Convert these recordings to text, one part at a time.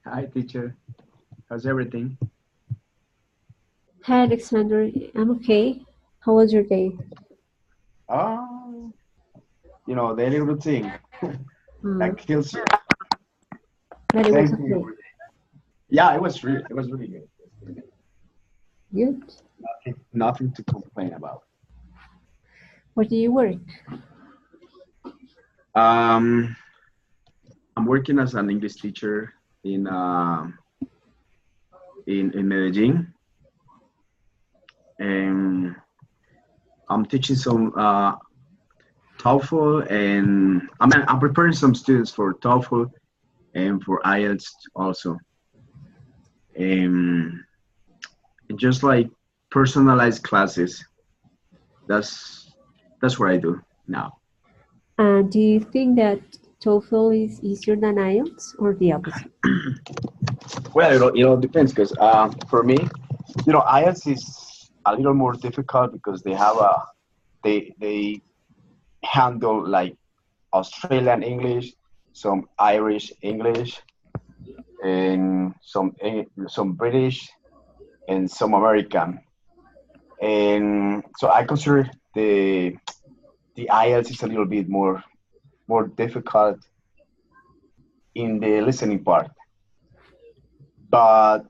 Hi, teacher. How's everything? Hi, Alexander. I'm okay. How was your day? Oh, daily routine Mm, that kills you. but it was Same thing okay. every day. Yeah, it was really good. It was really good. Good. Nothing to complain about. Where do you work? Um, I'm working as an English teacher in in Medellin, and I'm teaching some TOEFL, and I'm preparing some students for TOEFL and for IELTS also. Um, just like personalized classes. That's that's what I do now. Do you think that TOEFL is easier than IELTS or the opposite? Well, it all depends because for me, IELTS is a little more difficult because they handle like Australian English, some Irish English, and some British and some American. And so I consider the IELTS is a little bit more difficult in the listening part. But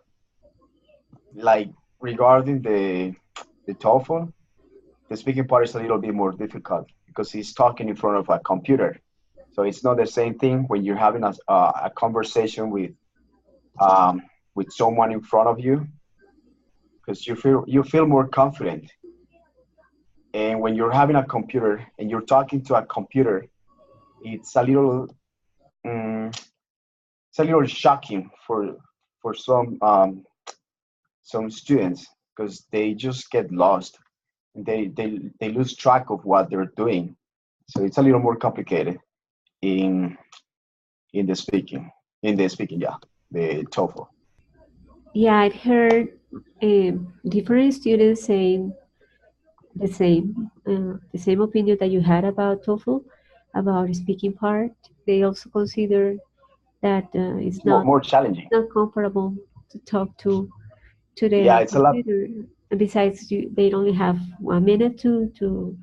like regarding the TOEFL, the speaking part is a little bit more difficult because he's talking in front of a computer. So it's not the same thing when you're having a conversation um, with someone in front of you because you feel more confident. And when you're having a computer and you're talking to a computer, it's mm, it's a little shocking for some students because they just get lost. They lose track of what they're doing. So it's a little more complicated in in the speaking. In the speaking, yeah, the TOEFL. Yeah, I've heard different students saying the same opinion that you had about TOEFL, about the speaking part. They also consider that it's It's more challenging. not comfortable to talk to Yeah, the it's a lot. computer. And besides, they only have 1 minute to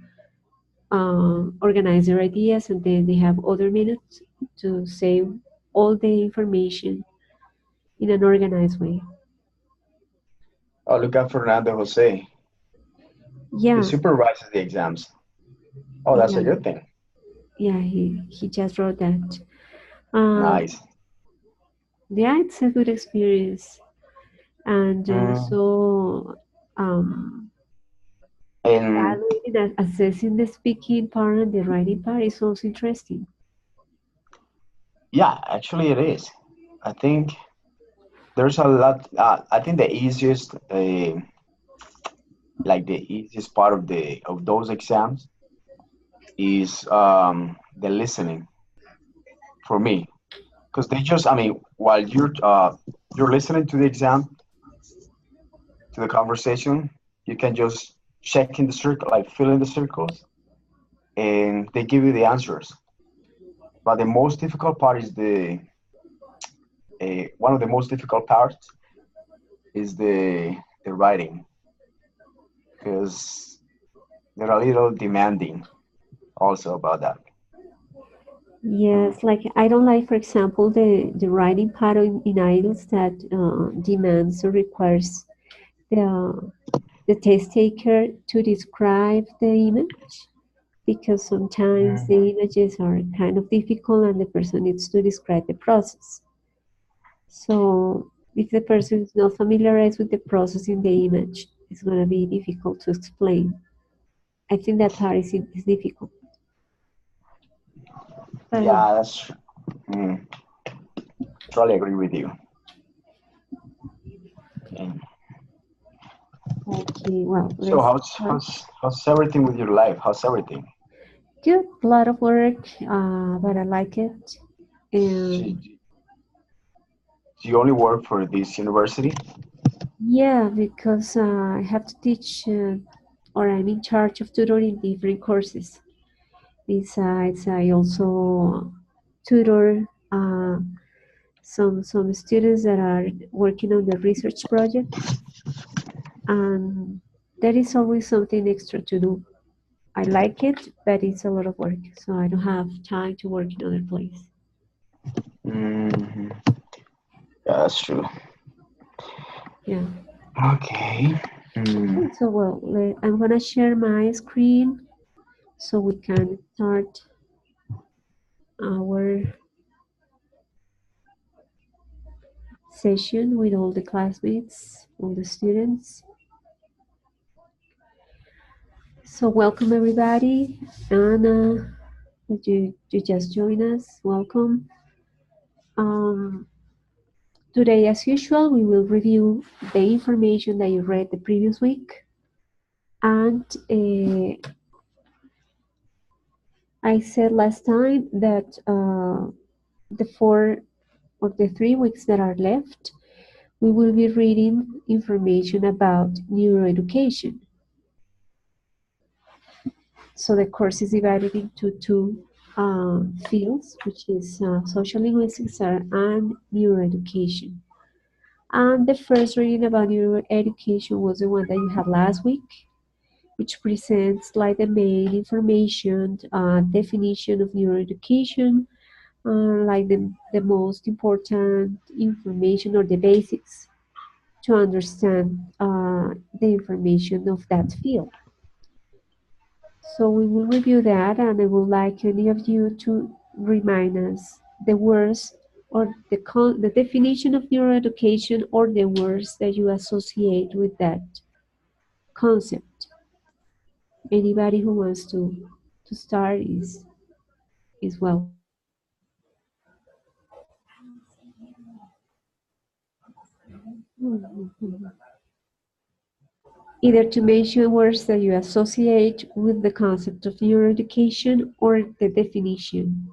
organize their ideas, and then they have other minutes to say all the information in an organized way. Oh, look at Fernando Jose. He Yeah, supervises the exams. Oh, that's a yeah, good thing. yeah. He just wrote that. Um, Nice. yeah, it's a good experience, and Mm, um, and evaluating and assessing the speaking part and the writing part is also interesting. yeah, actually, it is. I think there's a lot. I think the easiest part of those exams is the listening for me, because they just, I mean, while you're listening to the exam, to the conversation, you can just check in the circle, like fill in the circles, and they give you the answers. But the most difficult part is one of the most difficult parts is the writing, because they're a little demanding also about that. Mm. Yes, like I don't like, for example, the writing pattern in IELTS that demands or requires the the test taker to describe the image because sometimes Mm. the images are kind of difficult and the person needs to describe the process. So if the person is not familiarized with the process in the image, it's going to be difficult to explain. I think that part is difficult. But Yeah, that's true. Mm. Totally agree with you. Okay. okay, well, So let's how's start. how's how's everything with your life? How's everything? Good, a lot of work, but I like it. Do, And do you only work for this university? yeah, because I have to teach, or I'm in charge of tutoring different courses. Besides, I also tutor some students that are working on the research projects, and there is always something extra to do. I like it, but it's a lot of work, so I don't have time to work in other place. Hmm. Yeah, that's true. Yeah. Okay. Hmm. Okay, so well, I'm gonna share my screen so we can start our session with all the classmates, all the students. So welcome everybody. Anna, you just join us. Welcome. Um, Today, as usual, we will review the information that you read the previous week. And I said last time that the 3 weeks that are left, we will be reading information about neuroeducation. So the course is divided into two fields, which is social linguistics and neuroeducation. And the first reading about neuroeducation was the one that you had last week, which presents like the main information, definition of neuroeducation, like the most important information or the basics to understand the information of that field. So we will review that, and I would like any of you to remind us the words or the definition of neuroeducation or the words that you associate with that concept. Anybody who wants to start is welcome. Either to mention words that you associate with the concept of neuroeducation or the definition.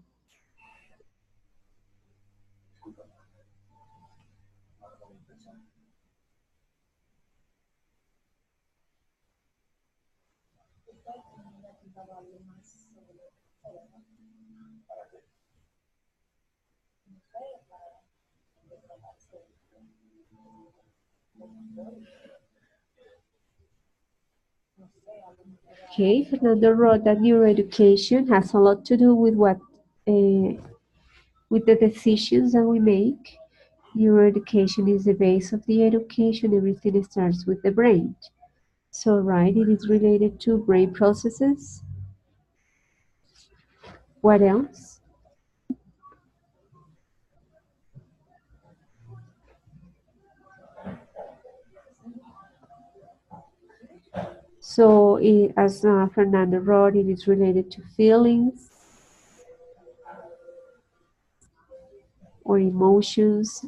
Okay, Fernando wrote that neuroeducation has a lot to do with with the decisions that we make. Neuroeducation is the base of the education. Everything starts with the brain. So, right, it is related to brain processes. What else? So, as Fernando wrote, it is related to feelings or emotions,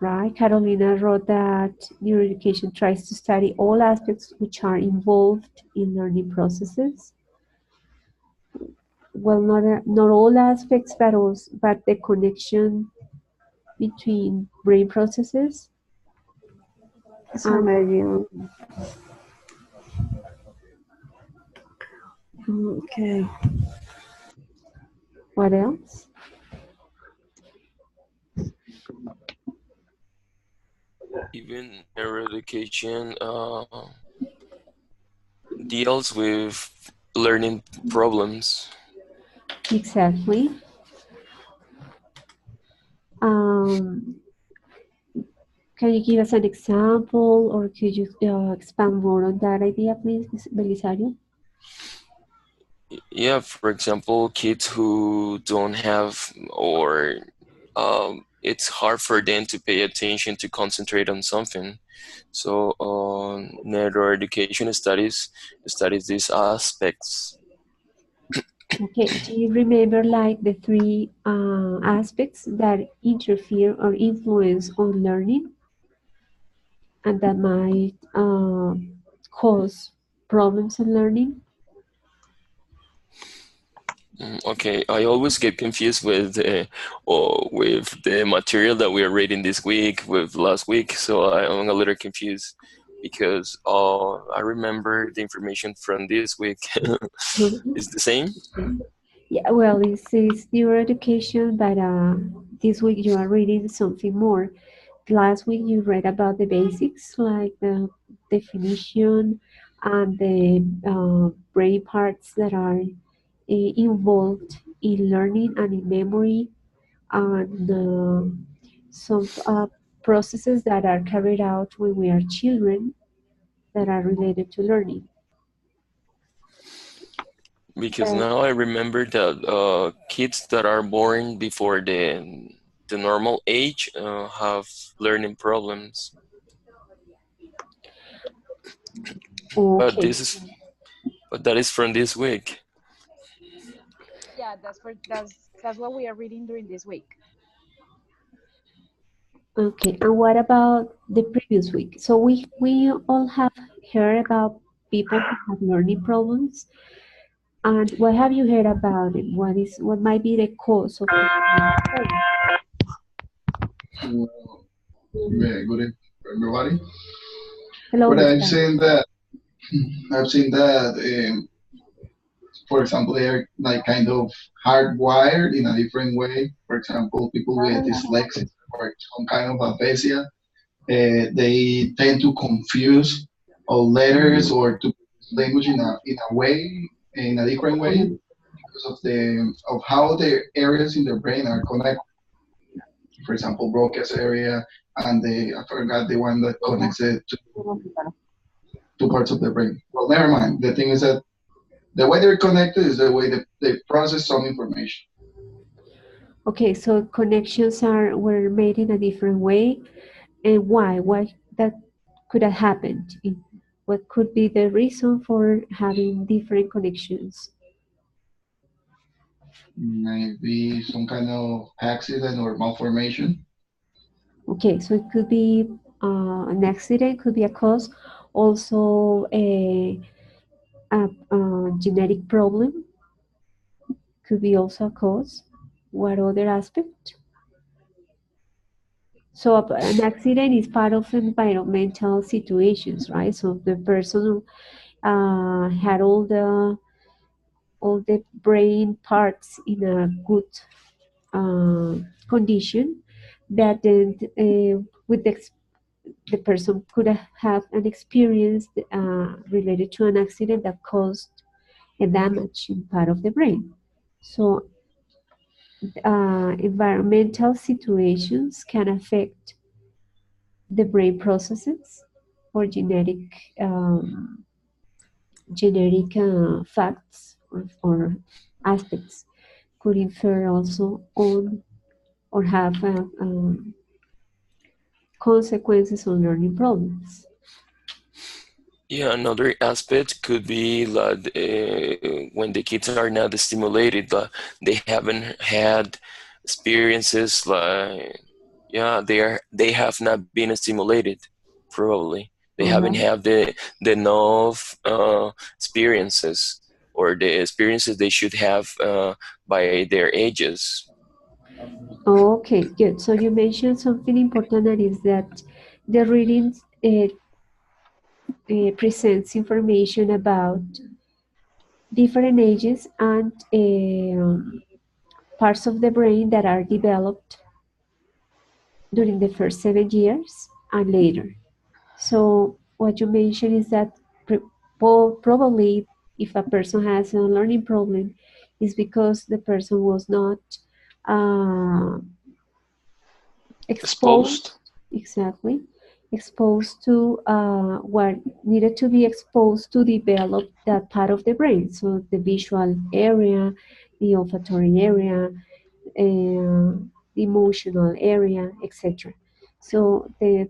right? Carolina wrote that neuroeducation tries to study all aspects which are involved in learning processes. Well, not all aspects, but the connection between brain processes. So And maybe, okay. what else? Even neuroeducation deals with learning problems. Exactly. Um, can you give us an example, or could you expand more on that idea, please, Belisario? Yeah, for example, kids who don't have, or it's hard for them to pay attention to concentrate on something. So neuroeducation studies these aspects. Okay, do you remember like the three aspects that interfere or influence on learning and that might cause problems in learning? Okay, I always get confused with the material that we are reading this week with last week, so I'm a little confused because I remember the information from this week is the same. Yeah, well, this is neuroeducation, but this week you are reading something more. Last week you read about the basics, like the definition and the brain parts that are involved in learning and in memory, and some processes that are carried out when we are children that are related to learning. Because But, now I remember that kids that are born before the normal age have learning problems. But okay, this is but that is from this week. Yeah, that's what we are reading during this week. okay. And what about the previous week? So we all have heard about people who have learning problems. And what have you heard about it? What might be the cause of the learning problem? Well, yeah, good evening, everybody. Hello, But Gustavo. I've seen that, for example, they are like kind of hardwired in a different way. For example, people with dyslexia or some kind of aphasia, they tend to confuse all letters or to language in a way, in a different way because of how the areas in their brain are connected. For example, Broca's area, and I forgot the one that connects it to two parts of the brain. Well, never mind. The thing is that the way they're connected is the way that they process some information. Okay, so connections were made in a different way, and why? Why that could have happened? What could be the reason for having different connections? Maybe some kind of accident or malformation. Okay, so it could be an accident, could be a cause, also a genetic problem could be also a cause. What other aspect? So an accident is part of environmental situations, right? So the person had all the brain parts in a good uh, condition that then with the person could have an experience related to an accident that caused a damage in part of the brain. So environmental situations can affect the brain processes or genetic facts or aspects could infer also on or have consequences on learning problems. Yeah, another aspect could be that when the kids are not stimulated, they haven't had experiences like, yeah, they have not been stimulated, probably. They All haven't right. had the enough experiences or the experiences they should have by their ages. Okay, good. So you mentioned something important, that is that the reading presents information about different ages and parts of the brain that are developed during the first 7 years and later. So what you mentioned is that probably if a person has a learning problem, is because the person was not Exposed? exactly, exposed to what needed to be exposed to develop that part of the brain. So the visual area, the olfactory area, the emotional area, etc. So the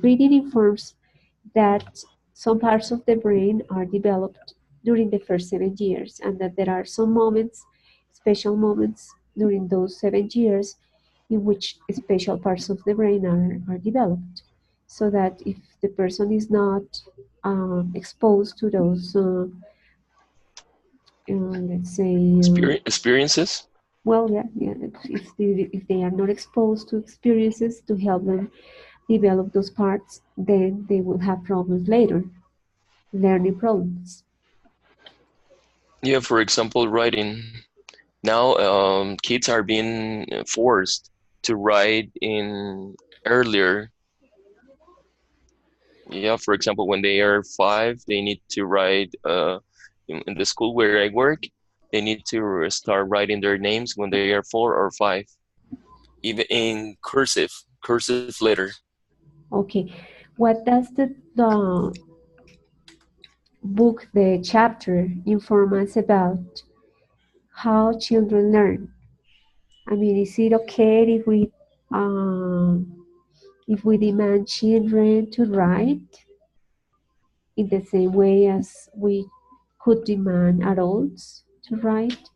reading informs that some parts of the brain are developed during the first 7 years, and that there are some moments, special moments during those 7 years in which special parts of the brain are developed. So that if the person is not exposed to those, let's say, Experiences? well, yeah, if they are not exposed to experiences to help them develop those parts, then they will have problems later, learning problems. Yeah, for example, writing. Now, kids are being forced to write in earlier. Yeah, for example, when they are 5, they need to write in the school where I work, they need to start writing their names when they are 4 or 5, even in cursive letter. Okay, what does the book, the chapter, inform us about how children learn? I mean, is it okay if we demand children to write in the same way as we could demand adults to write?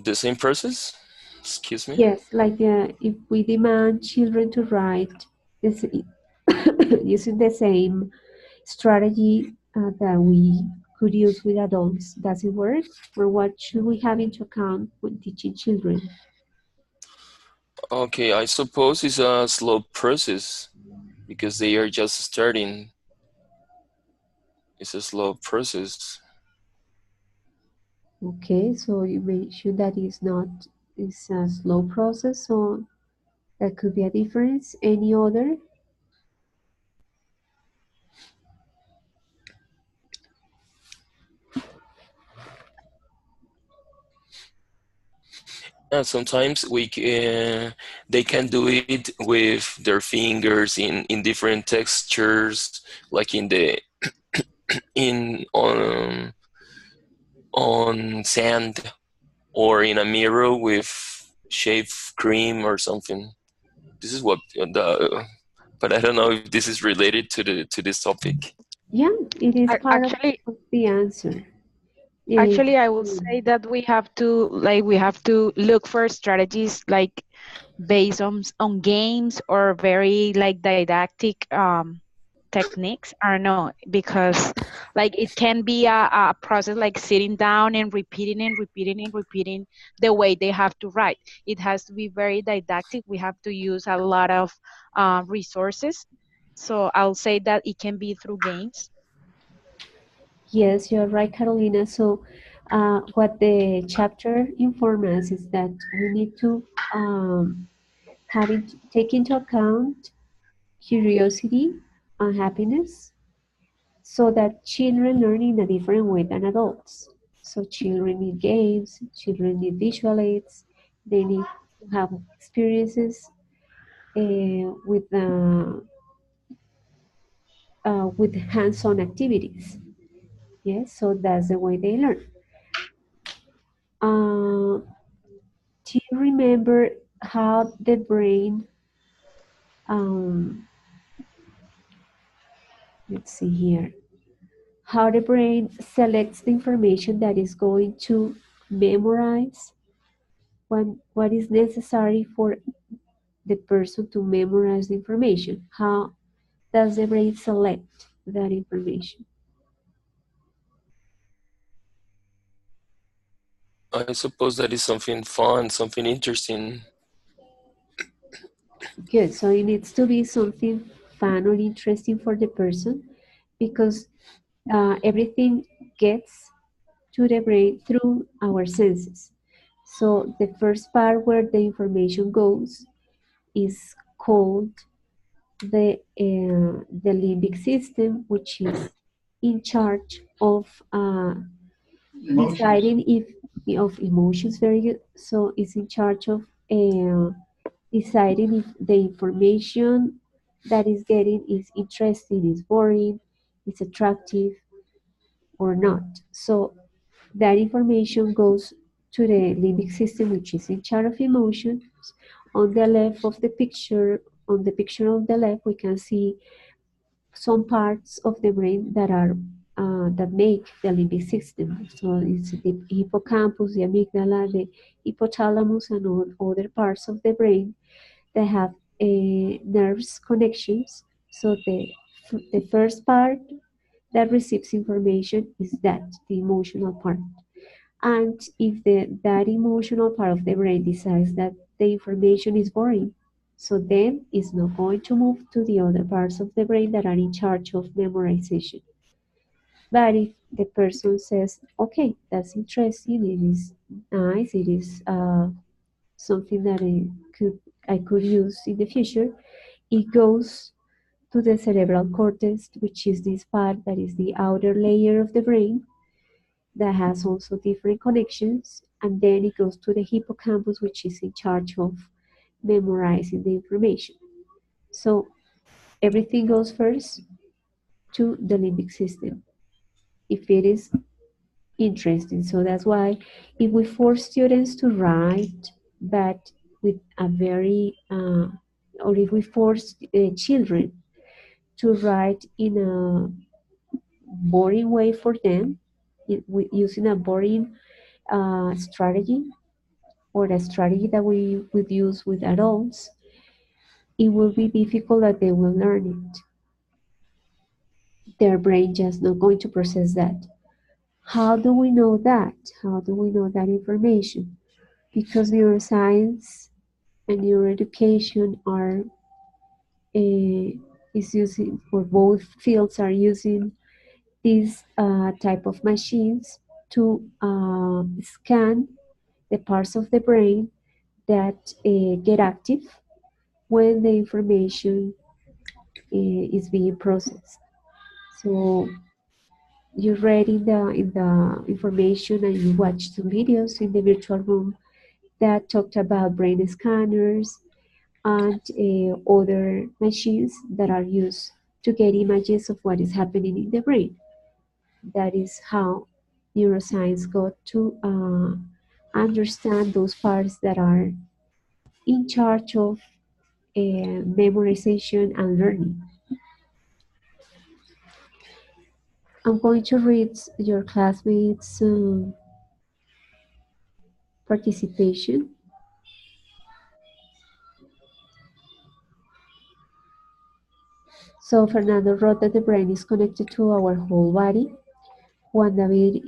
The same process? Excuse me? Yes, like if we demand children to write this, using the same strategy that we could use with adults, does it work? Or what should we have into account when teaching children? Okay, I suppose it's a slow process because they are just starting. It's a slow process. Okay, so you mentioned that it's a slow process, so that could be a difference. Any other? And sometimes they can do it with their fingers in different textures, like in on sand or in a mirror with shave cream or something. This is what but I don't know if this is related to this topic. Yeah, it is part Actually, of the answer. actually, I will say that we have to look for strategies like based on games or very like didactic techniques. I don't know, because like it can be a process like sitting down and repeating and repeating and repeating the way they have to write. It has to be very didactic. We have to use a lot of resources. So I'll say that it can be through games. Yes, you're right, Carolina. So, what the chapter informs us is that we need to take into account curiosity and happiness, so that children learn in a different way than adults. So, children need games, children need visual aids, they need to have experiences with hands-on activities. Yes, so that's the way they learn. Uh, do you remember how the brain, um, let's see here, how the brain selects the information that is going to memorize, what is necessary for the person to memorize the information? How does the brain select that information? I suppose that is something fun, something interesting. Good, so it needs to be something fun or interesting for the person, because everything gets to the brain through our senses. So the first part where the information goes is called the limbic system, which is in charge of Emotions. deciding if of emotions. Very good. So it's in charge of deciding if the information that is getting is interesting, is boring, is attractive, or not. So that information goes to the limbic system, which is in charge of emotions. On the left of the picture, on the picture on the left, we can see some parts of the brain that are that make the limbic system. So it's the hippocampus, the amygdala, the hypothalamus, and all other parts of the brain that have nerves connections. So the first part that receives information is that the emotional part. And if that emotional part of the brain decides that the information is boring, so then it's not going to move to the other parts of the brain that are in charge of memorization. But if the person says, okay, that's interesting, it is nice, it is something that I could use in the future, it goes to the cerebral cortex, which is this part that is the outer layer of the brain that has also different connections, and then it goes to the hippocampus, which is in charge of memorizing the information. So everything goes first to the limbic system if it is interesting. So that's why if we force students to write, but with a very, or if we force children to write in a boring way for them, using a boring strategy, or a strategy that we would use with adults, it will be difficult that they will learn it. Their brain just not going to process that. How do we know that? How do we know that information? Because neuroscience and neuroeducation are is using, or both fields are using this type of machines to scan the parts of the brain that get active when the information is being processed. So you read in the information and you watch some videos in the virtual room that talked about brain scanners and other machines that are used to get images of what is happening in the brain. That is how neuroscience got to understand those parts that are in charge of memorization and learning. I'm going to read your classmates' participation. So Fernando wrote that the brain is connected to our whole body. Juan David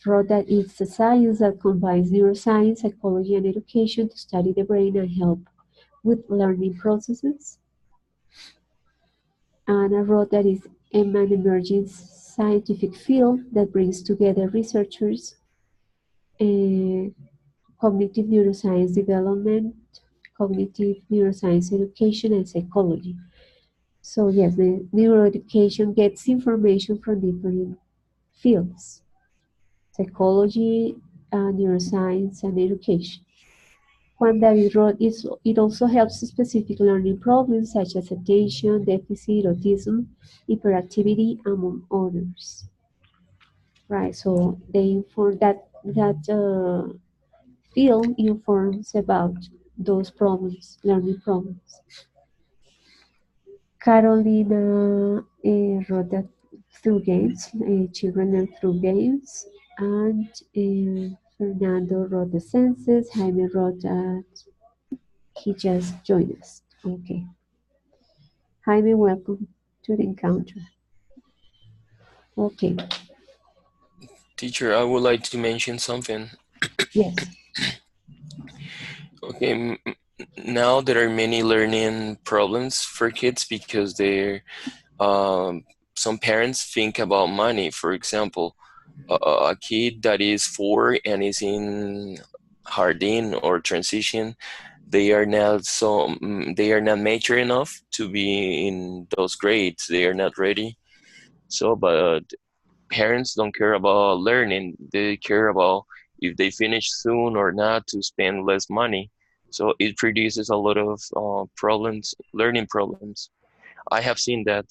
wrote that it's a science that combines neuroscience, psychology, and education to study the brain and help with learning processes. Anna wrote that it's an emerging scientific field that brings together researchers, cognitive neuroscience development, cognitive neuroscience education, and psychology. So yes, the neuroeducation gets information from different fields: psychology, neuroscience, and education. Juan David wrote, it also helps specific learning problems such as attention deficit, autism, hyperactivity, among others. Right, so they inform that field informs about those problems, learning problems. Carolina wrote that through games, children learn through games, and Fernando wrote the senses, Jaime wrote that he just joined us. Okay. Jaime, welcome to the encounter. Okay. Teacher, I would like to mention something. Yes. Okay, now there are many learning problems for kids because some parents think about money. For example, a kid that is 4 and is in hardin or transition, they are not they are not mature enough to be in those grades. They are not ready. So, but parents don't care about learning. They care about if they finish soon or not to spend less money. So it produces a lot of problems, learning problems. I have seen that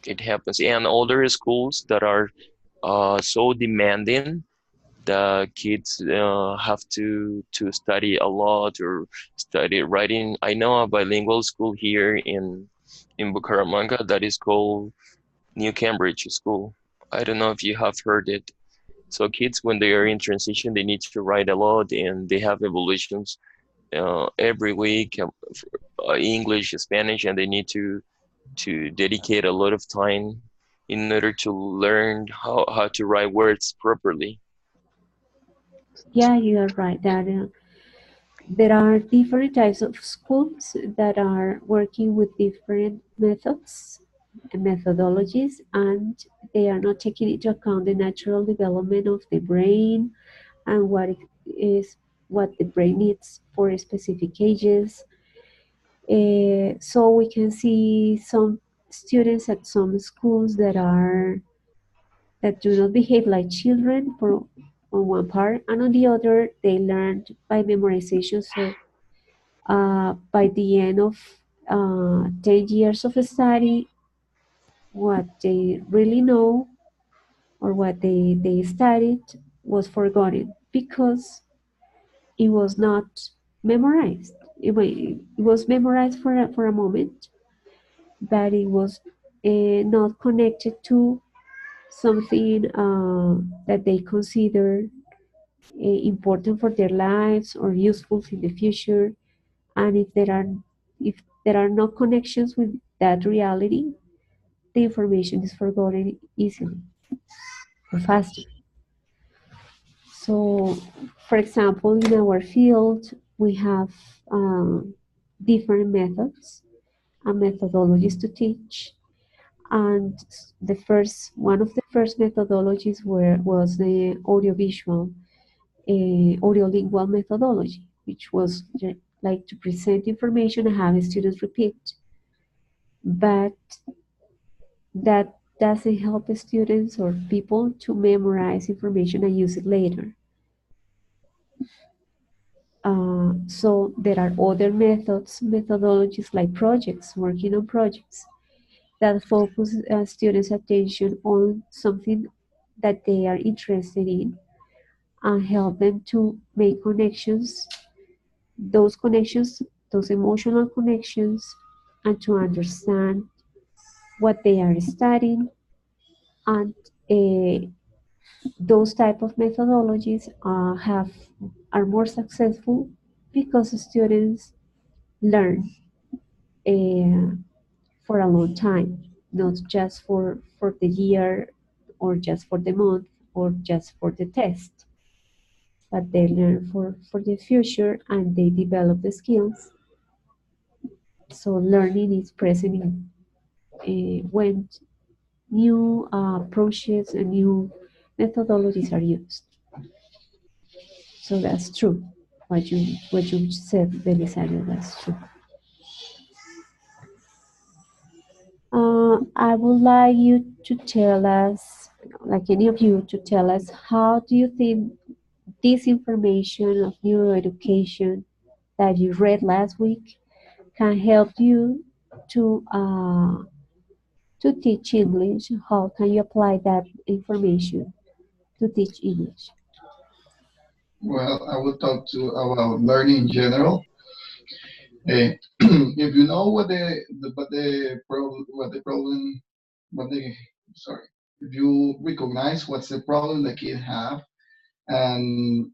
it happens. And older schools that are so demanding, the kids have to study a lot or study writing. I know a bilingual school here in Bucaramanga that is called New Cambridge School. I don't know if you have heard it. So kids, when they are in transition, they need to write a lot, and they have evolutions every week, English, Spanish, and they need to dedicate a lot of time in order to learn how to write words properly. Yeah, you are right that there are different types of schools that are working with different methods and methodologies, and they are not taking into account the natural development of the brain and what the brain needs for specific ages. So we can see some students at some schools that do not behave like children for on one part, and on the other they learned by memorization. So by the end of 10 years of study, what they really know or what they studied was forgotten because it was not memorized. It was memorized for a moment, but it was not connected to something that they consider important for their lives or useful in the future. And if there are no connections with that reality, the information is forgotten easily or faster. So, for example, in our field, we have different methods and methodologies to teach. And the first one of the first methodologies was the audiovisual, audiolingual methodology, which was like to present information and have students repeat. But that doesn't help the students or people to memorize information and use it later. So there are other methodologies like projects, working on projects that focus students' attention on something that they are interested in and help them to make connections, those emotional connections, and to understand what they are studying. And those type of methodologies are more successful because students learn uh, for a long time, not just for the year or just for the month or just for the test, but they learn for the future and they develop the skills. So learning is present when new approaches and new methodologies are used. So that's true. What you said, Belisario, that's true. I would like you to tell us, like any of you, to tell us how do you think this information of neuroeducation that you read last week can help you to teach English? How can you apply that information to teach English? Well, I would talk to about learning in general. If you know what the sorry, if you recognize what's the problem the kid have, and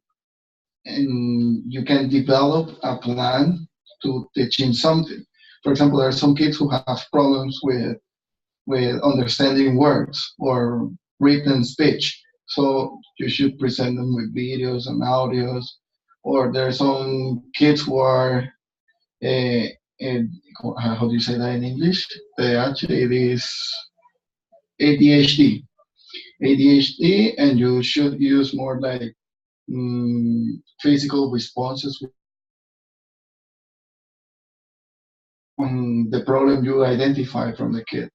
you can develop a plan to teach him something. For example, there are some kids who have problems with understanding words or written speech. So you should present them with videos and audios. Or there are some kids who are uh, uh, how do you say that in English? Actually, it is ADHD. ADHD, and you should use more like physical responses with on the problem you identify from the kid.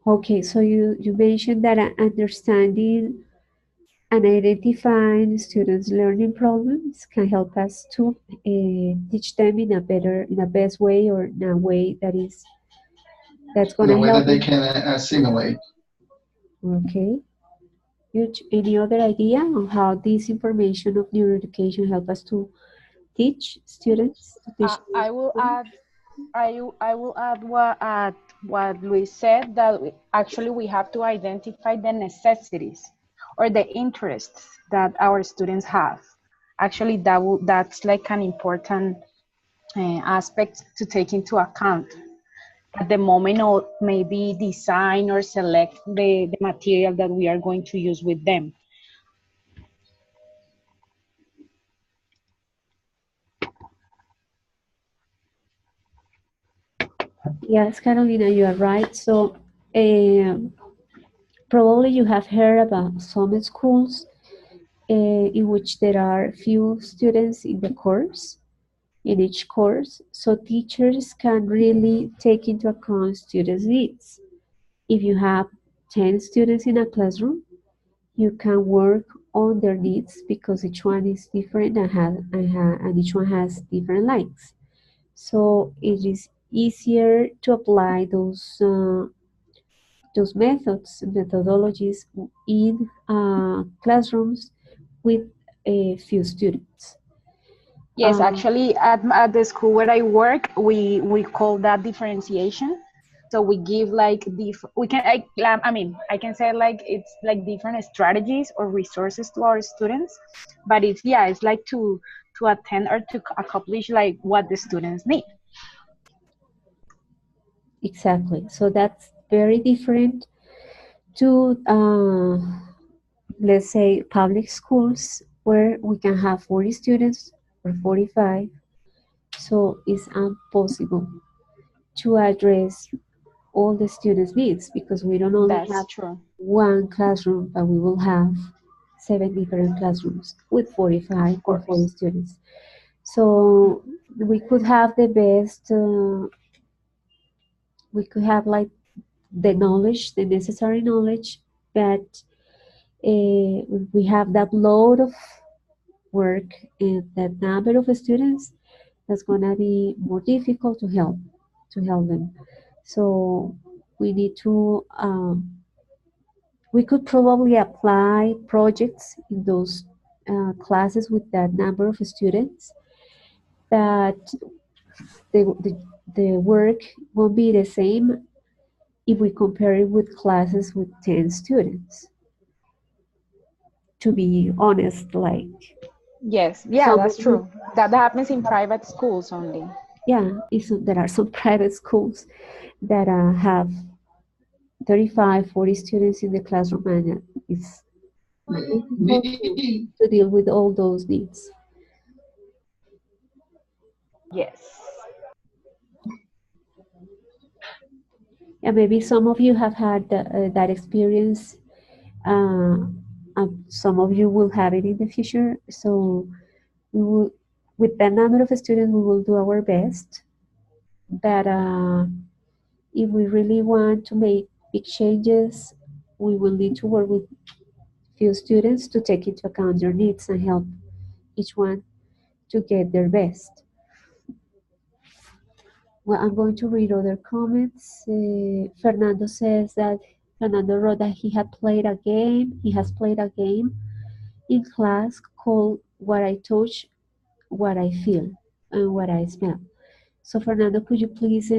Okay, so you mentioned that understanding and identifying students' learning problems can help us to teach them in a best way, or in a way that's In a gonna way help that they them. can assimilate. Okay. Any other idea on how this information of neuroeducation help us to teach students to teach I will them? add I will add what Luis said, that actually we have to identify the necessities or the interests that our students have. Actually, that's like an important aspect to take into account at the moment of maybe design or select the material that we are going to use with them. Yes, Carolina, you are right. So probably you have heard about some schools in which there are few students in the course, in each course, so teachers can really take into account students' needs. If you have 10 students in a classroom, you can work on their needs because each one is different and each one has different likes. So it is easier to apply those methodologies in classrooms with a few students. Yes, actually, at the school where I work, we call that differentiation. So we give like we can I mean I can say like it's like different strategies or resources to our students, but it's yeah it's like to attend or to accomplish like what the students need. Exactly. So that's very different to, let's say, public schools where we can have 40 students or 45. So it's impossible to address all the students' needs because we don't only That's have true. one classroom, but we will have 7 different classrooms with Of 45 or 40 course. students. So we could have the best, we could have like the knowledge, the necessary knowledge, but we have that load of work and that number of students, that's gonna be more difficult to help them. So we need to we could probably apply projects in those classes with that number of students, but the work won't be the same if we compare it with classes with 10 students. To be honest, like Yes, yeah, some that's of you, true. That happens in private schools only. yeah, there are some private schools that have 35, 40 students in the classroom, and it's difficult to deal with all those needs. Yes. And maybe some of you have had that experience. Uh, some of you will have it in the future. So we will, with that number of students, we will do our best. But if we really want to make big changes, we will need to work with few students to take into account their needs and help each one to get their best. Well, I'm going to read other comments. Fernando wrote that he had played a game. He has played a game in class called "What I Touch, What I Feel, and What I Smell." So, Fernando, could you please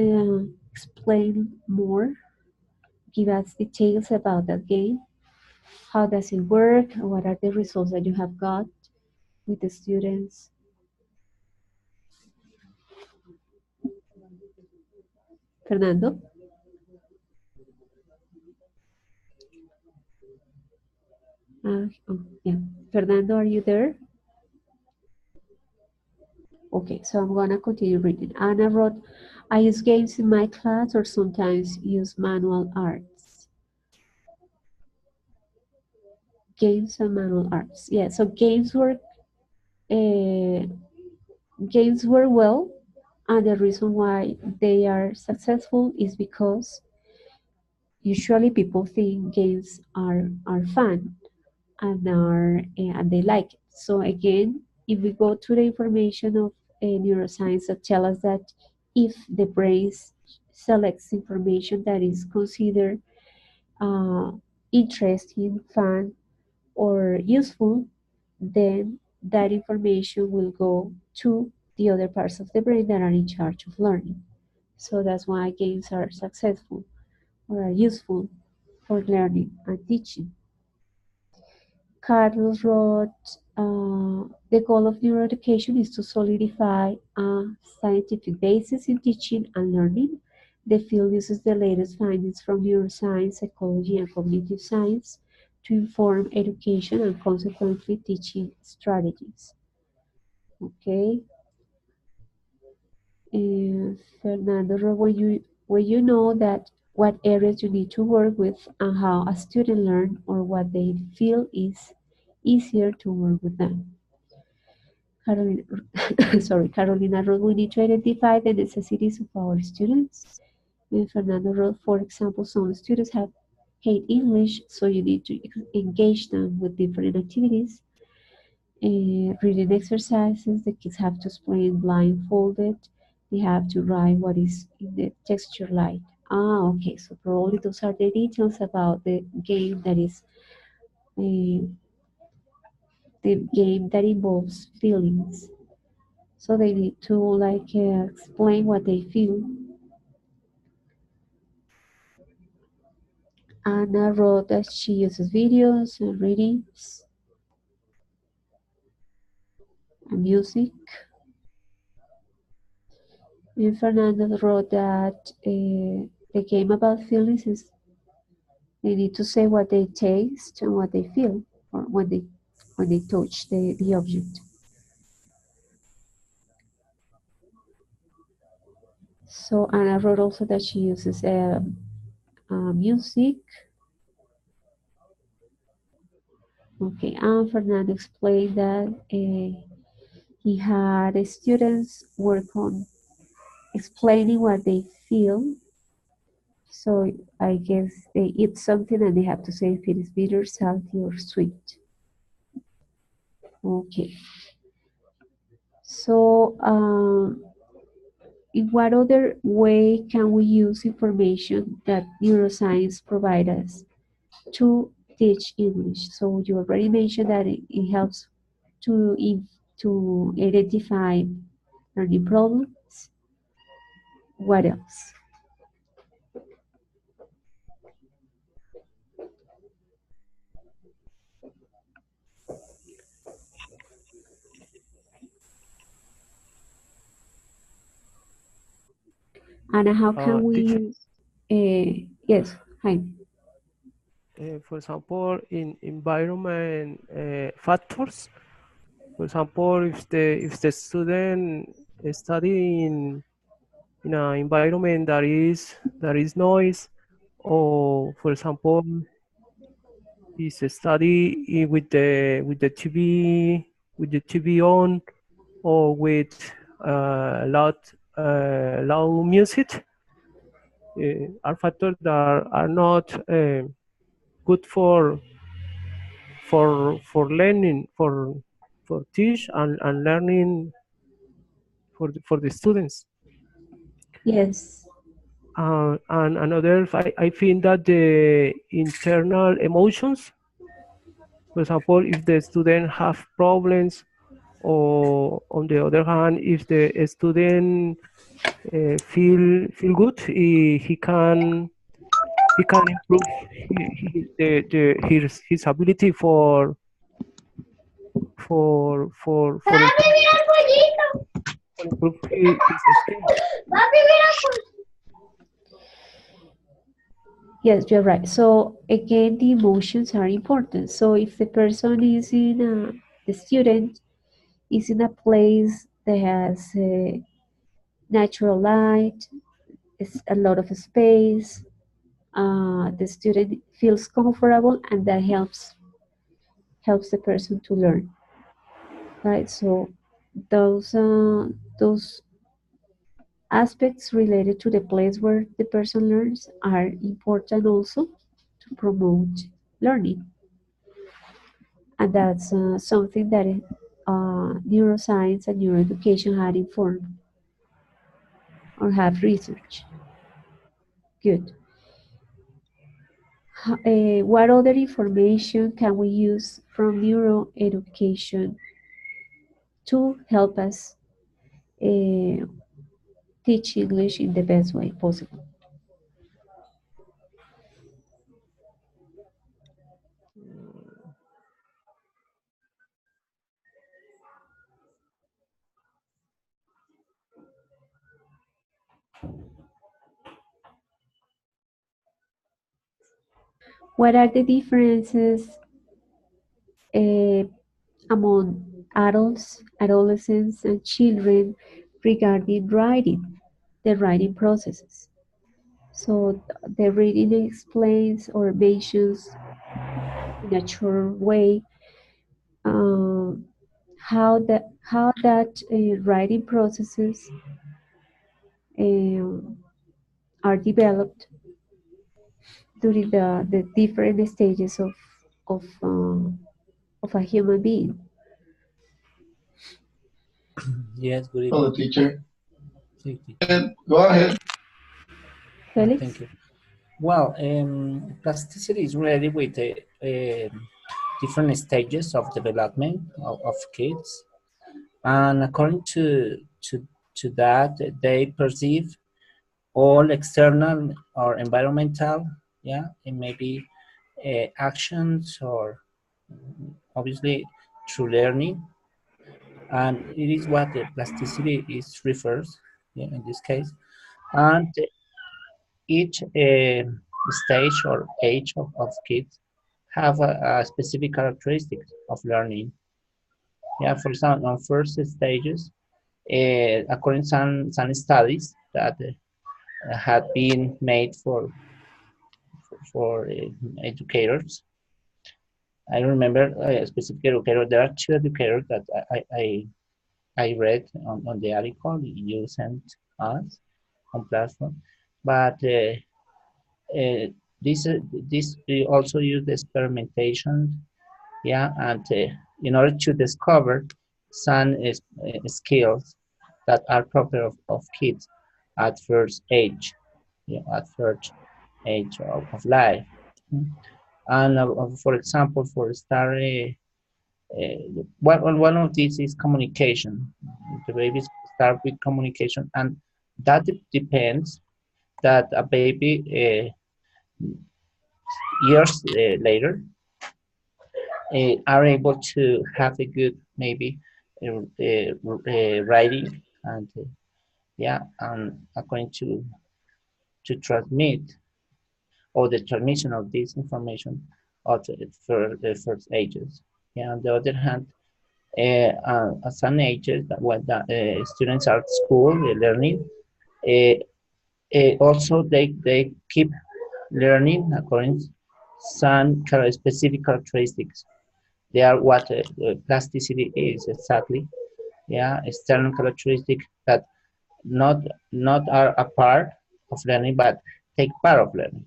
explain more? Give us details about that game. How does it work? What are the results that you have got with the students? Fernando? Oh, yeah. Fernando, are you there? Okay, so I'm gonna continue reading. Anna wrote, I use games in my class or sometimes use manual arts. Games and manual arts. Yeah, so games work games work well, and the reason why they are successful is because usually people think games are fun and they like it. So again, if we go to the information of neuroscience that tell us that if the brain selects information that is considered uh, interesting, fun, or useful, then that information will go to the other parts of the brain that are in charge of learning. So that's why games are successful or are useful for learning and teaching. Carlos wrote, the goal of neuroeducation is to solidify a scientific basis in teaching and learning. The field uses the latest findings from neuroscience, psychology, and cognitive science to inform education and consequently teaching strategies. Okay. Fernando wrote, when you know that what areas you need to work with and how a student learn or what they feel is easier to work with them. Carolina, Carolina wrote, we need to identify the necessities of our students. And Fernando wrote, for example, some students hate English, so you need to engage them with different activities. Reading exercises, the kids have to explain blindfolded. They have to write what is in the texture light. Okay, so probably those are the details about the game that is uh, the game that involves feelings. So they need to explain what they feel. Anna wrote that she uses videos and readings and music. And Fernando wrote that the game about feelings is they need to say what they taste and what they feel, or when they touch the object. So Anna wrote also that she uses music. Okay, and Fernando explained that he had students work on explaining what they feel. So I guess they eat something and they have to say if it is bitter, salty, or sweet. Okay. So in what other way can we use information that neuroscience provides us to teach English? So you already mentioned that it helps to to identify learning problems. What else? Anna, how can we Teacher, use? Yes, hi. for example, in environment factors. For example, if the student is studying in an environment that is noise, or for example, is study with the TV on, or with loud music, are factors that are not good for learning, for teach and learning for the students. Yes, And another, I think that the internal emotions, for example, if the student have problems, or on the other hand, if the student feel good, he can improve his ability for improve his skills. yes, you're right. So again, the emotions are important. So if the person is the student is in a place that has natural light, is a lot of space, the student feels comfortable, and that helps the person to learn. right? So those aspects related to the place where the person learns are important also to promote learning. And that's something that neuroscience and neuroeducation had informed or have researched. Good. What other information can we use from neuroeducation to help us uh, teach English in the best way possible? What are the differences uh, among adults, adolescents, and children regarding writing, the writing processes? So the reading explains or mentions in a short way how that writing processes um, are developed during the different stages of uh, of a human being. Yes, good Hello, evening, teacher. teacher. Sí, teacher. Go ahead. Felix? Thank you. Well, plasticity is related with the different stages of development of kids, and according to that, they perceive all external or environmental, yeah, and maybe actions or obviously through learning, and it is what the plasticity is refers, yeah, in this case, and each stage or age of kids have a specific characteristics of learning. Yeah, for example, on first stages, according to some studies that had been made for educators. I remember a specific educator. There are two educators that I read on the article you sent us on platform, but uh, this this also use the experimentation, yeah, and in order to discover some skills that are proper of kids at first age, yeah, at first age of life. Mm. And for example, for start, one of these is communication. The babies start with communication, and that depends that a baby years later are able to have a good maybe writing and yeah, and according to transmit or the transmission of this information for the first ages. Yeah, on the other hand, at some ages that when the students are at school learning, uh, also they keep learning according to some specific characteristics. They are what plasticity is exactly. Yeah, external characteristic that not not are a part of learning, but take part of learning.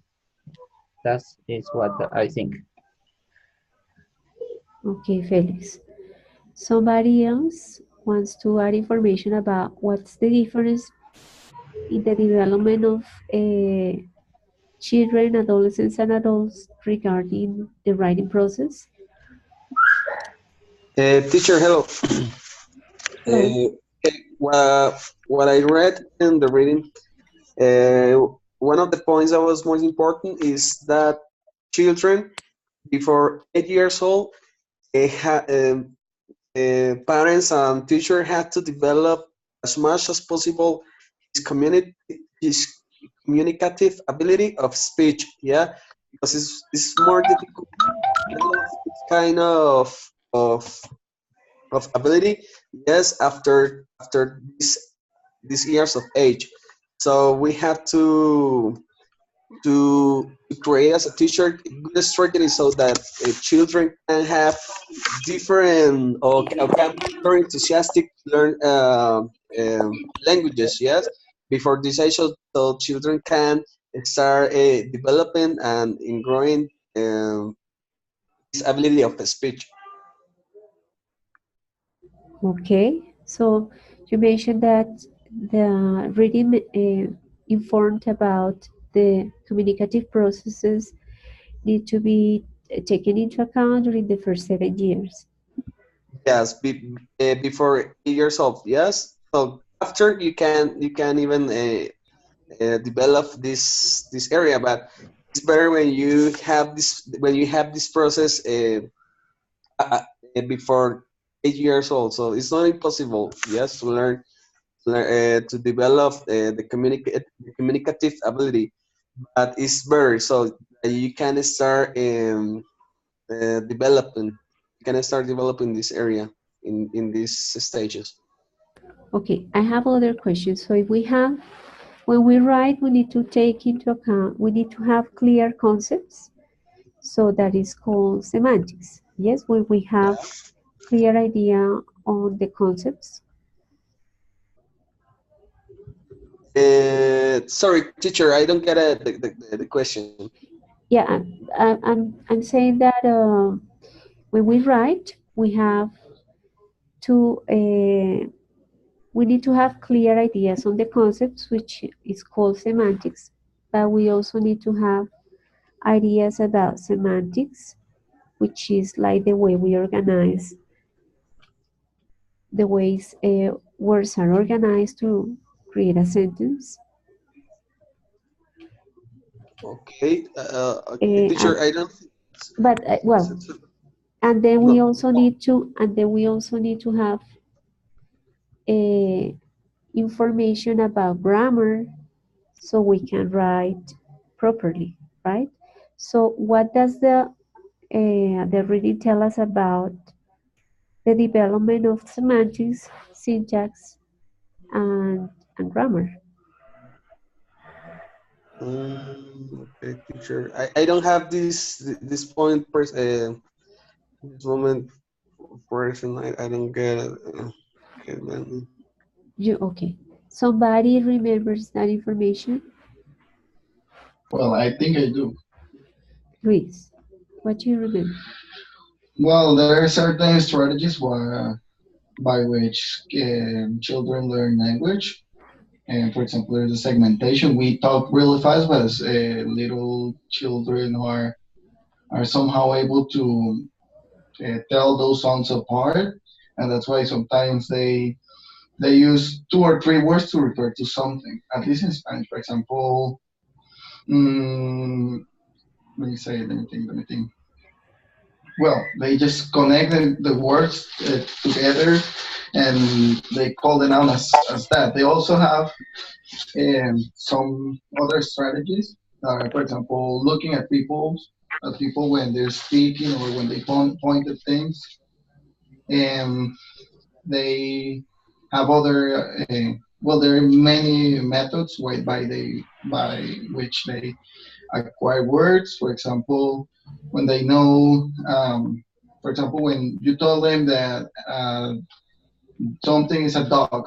That is what I think. Okay, Felix. Somebody else wants to add information about what's the difference in the development of children, adolescents, and adults regarding the writing process? Teacher, hello. Hello. What I read in the reading, one of the points that was most important is that children before 8 years old, parents and teacher had to develop as much as possible his his communicative ability of speech. Yeah, because it's more difficult to develop this kind of ability, yes, after these years of age. So we have to to create as a teacher a good strategy so that children can have different or can be very enthusiastic to learn languages, yes, before this age, so children can start developing and in growing this ability of speech. Okay, so you mentioned that the reading informed about the communicative processes need to be taken into account during the first 7 years. Yes, before 8 years old. Yes. So after you can even develop this area, but it's better when you have this process uh, before 8 years old. So it's not impossible. Yes, to learn to develop the communicative ability, but it's better so that you can start developing. You can start developing this area in these stages. Okay, I have other questions. So if we have, when we write, we need to take into account, we need to have clear concepts. So that is called semantics. Yes, when we have clear idea on the concepts. Sorry, teacher, I don't get the question. Yeah, I'm saying that when we write, we have to we need to have clear ideas on the concepts, which is called semantics, but we also need to have ideas about semantics, which is like the way we organize, the ways words are organized to create a sentence. Okay, And, teacher, I don't. but well, and then we No. also need to, have information about grammar so we can write properly, right? So what does the reading tell us about the development of semantics, syntax, and grammar? Okay, teacher, I don't have this point this moment person. I don't get it. Okay, then. Okay. Somebody remembers that information? Well, I think I do. Luis, what do you remember? Well, there are certain strategies by which children learn language. And for example, there's a segmentation. We talk really fast, but little children are somehow able to tell those sounds apart, and that's why sometimes they use two or three words to refer to something. At least in Spanish, for example. Mm, let me think. Well, they just connect the words together, and they call the noun as that. They also have some other strategies. For example, looking at people when they're speaking or when they point at things, and they have other. Well, there are many methods by which they acquire words. For example, when they know, for example, when you tell them that something is a dog,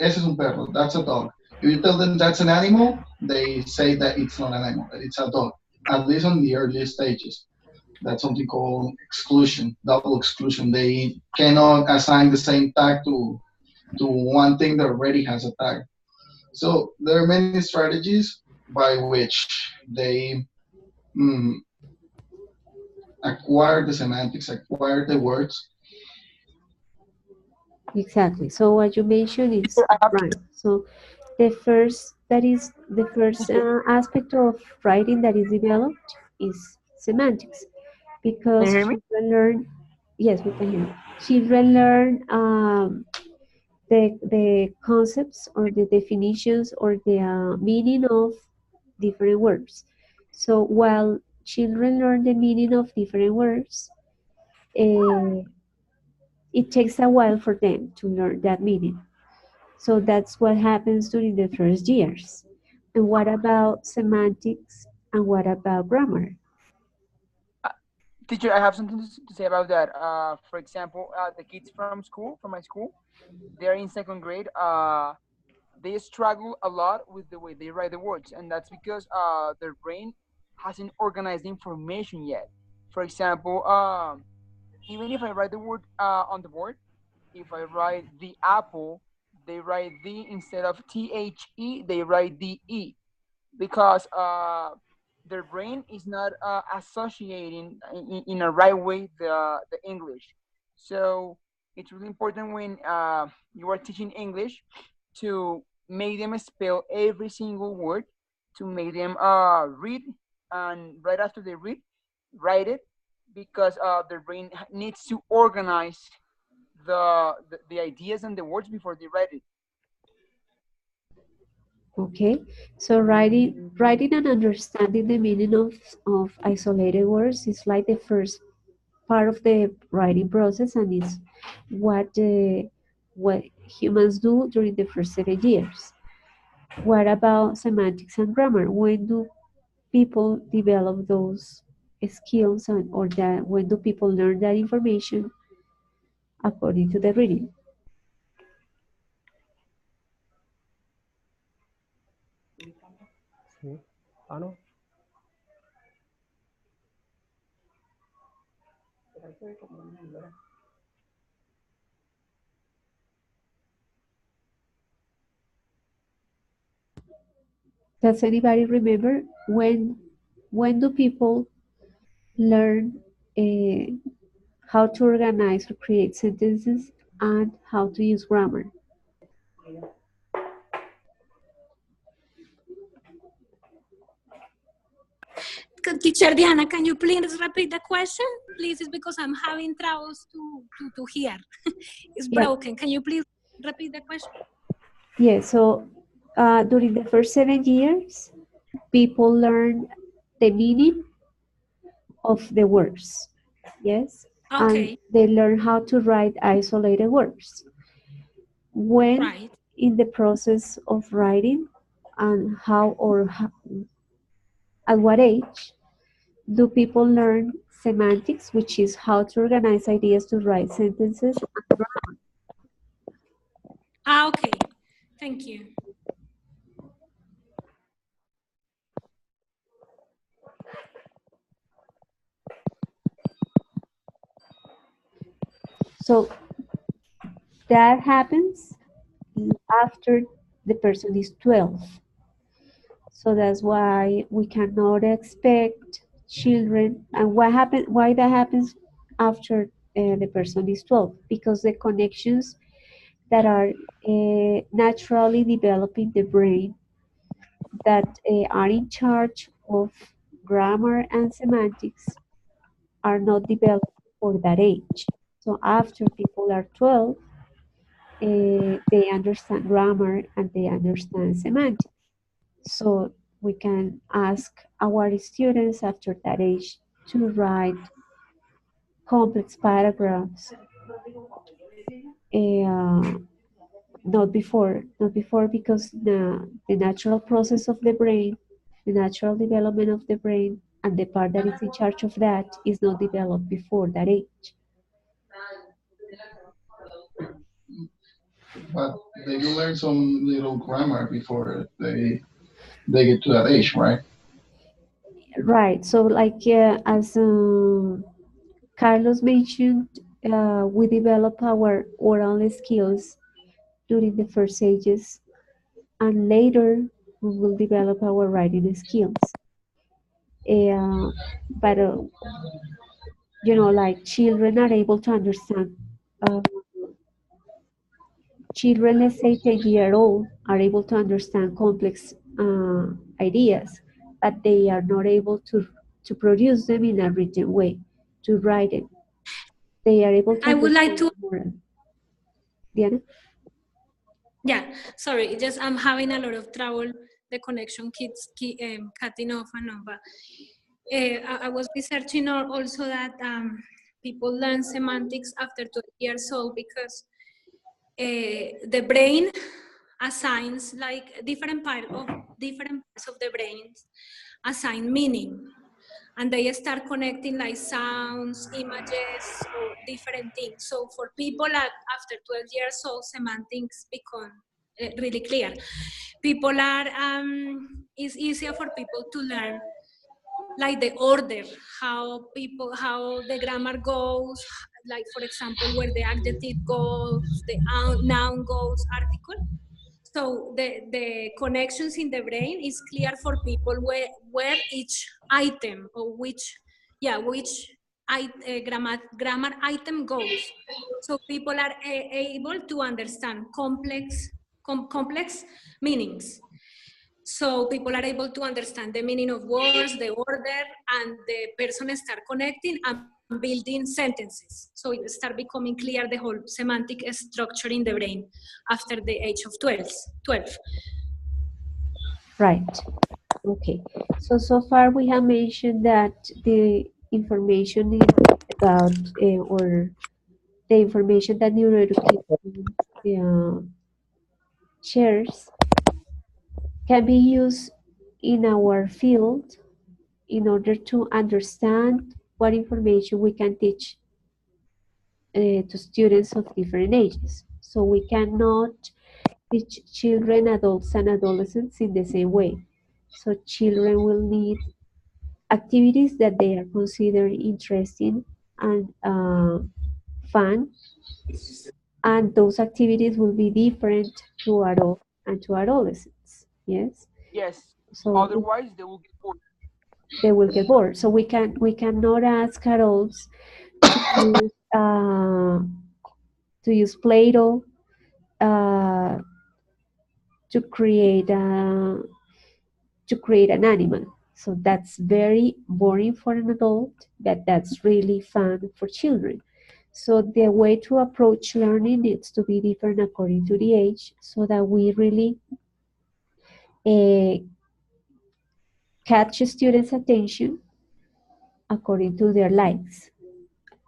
ese es un perro, that's a dog. If you tell them that's an animal, they say that it's not an animal, it's a dog. At least on the early stages. That's something called exclusion, double exclusion. They cannot assign the same tag to one thing that already has a tag. So there are many strategies by which they mm, acquire the semantics, acquire the words. Exactly. So what you mentioned is right. So the first aspect of writing that is developed is semantics, Can you because hear me? children learn. Yes, we can hear you. Children learn the concepts or the definitions or the meaning of different words. So while children learn the meaning of different words, uh, it takes a while for them to learn that meaning. So that's what happens during the first years. And what about semantics And what about grammar? Teacher, I have something to say about that. For example, the kids from my school, they're in second grade. They struggle a lot with the way they write the words, and that's because their brain hasn't organized the information yet. For example, even if I write the word on the board, if I write the apple, they write the instead of THE, they write the E because their brain is not associating in a right way the English. So it's really important when you are teaching English to make them spell every single word, to make them read, and right after they read, write it, because their brain needs to organize the ideas and the words before they write it. Okay, so writing and understanding the meaning of isolated words is like the first part of the writing process, and is what humans do during the first 7 years. What about semantics and grammar? When do people develop those skills, or that when do people learn that information according to the reading? Sí. Ah, no. Does anybody remember when do people learn how to organize or create sentences and how to use grammar? Teacher Diana, can you please repeat the question? Please, it's because I'm having troubles to hear. It's broken. Can you please repeat the question? Yeah, so during the first 7 years, people learn the meaning of the words, yes? Okay. And they learn how to write isolated words. When in the process of writing, and at what age do people learn semantics, which is how to organize ideas to write sentences? Okay. Thank you. So that happens after the person is 12. So that's why we cannot expect children. And why that happens after the person is 12? Because the connections that are naturally developing the brain, that are in charge of grammar and semantics, are not developed for that age. So after people are 12, they understand grammar and they understand semantics. So we can ask our students after that age to write complex paragraphs. Not before because the natural process of the brain, the natural development of the brain, and the part that is in charge of that is not developed before that age. But they do learn some little grammar before they get to that age, right? Right. So, like as Carlos mentioned, we develop our oral skills during the first ages, and later we will develop our writing skills. But like children are able to understand. Children, let's say 10-year-old, are able to understand complex ideas, but they are not able to produce them in a written way, to write it. They are able to. I would like to. Diana? Yeah, sorry, just I'm having a lot of trouble. The connection keeps cutting off and on. But I was researching also that people learn semantics after 12 years old because the brain assigns like different parts of the brains assign meaning. And they start connecting like sounds, images, or different things. So for people after 12 years old, semantics become really clear. People are, it's easier for people to learn like the order, how the grammar goes, like for example, where the adjective goes, the noun goes, article. So the connections in the brain is clear for people where each item or which grammar item goes. So people are able to understand complex meanings. So people are able to understand the meaning of words, the order, and the person start connecting and building sentences. So it start becoming clear the whole semantic structure in the brain after the age of 12. Right. Okay. So far we have mentioned that the information is about or the information that neuroeducation shares can be used in our field in order to understand what information we can teach to students of different ages. So we cannot teach children, adults, and adolescents in the same way. So children will need activities that they are considered interesting and fun, and those activities will be different to adults and to adolescents. Yes. Yes. So Otherwise, they will get bored. they will get bored. So we cannot ask adults to use Play-Doh to create an animal. So that's very boring for an adult, but that's really fun for children. So the way to approach learning needs to be different according to the age, so that we really catch students' attention according to their likes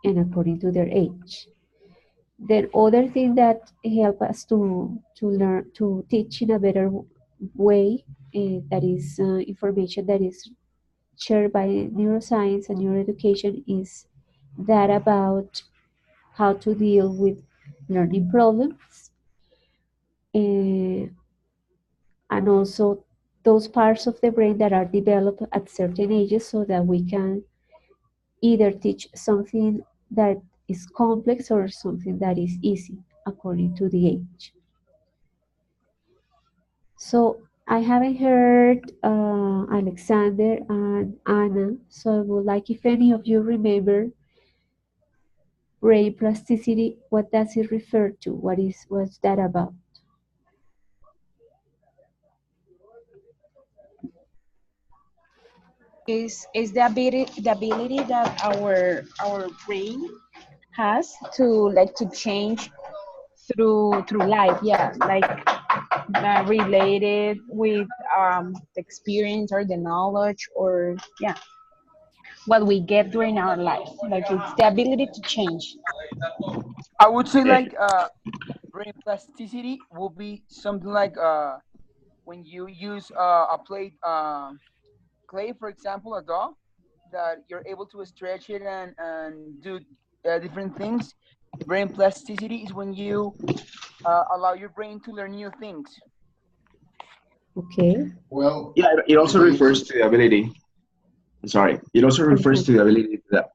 and according to their age. Then other thing that help us to learn to teach in a better way, that is information that is shared by neuroscience and neuroeducation, is that about how to deal with learning problems, and also those parts of the brain that are developed at certain ages, so that we can either teach something that is complex or something that is easy according to the age. So I haven't heard Alexander and Anna, so I would like if any of you remember brain plasticity, what does it refer to? What's that about? Is the ability that our brain has to like to change through life. Yeah, like related with the experience or the knowledge, or yeah, what we get during our life. Like it's the ability to change. I would say Yeah. like brain plasticity will be something like when you use a plate clay, for example, a doll, that you're able to stretch it and do different things. Brain plasticity is when you allow your brain to learn new things. Okay. Well, Yeah, it also okay. refers to the ability. Sorry, it also refers to the ability that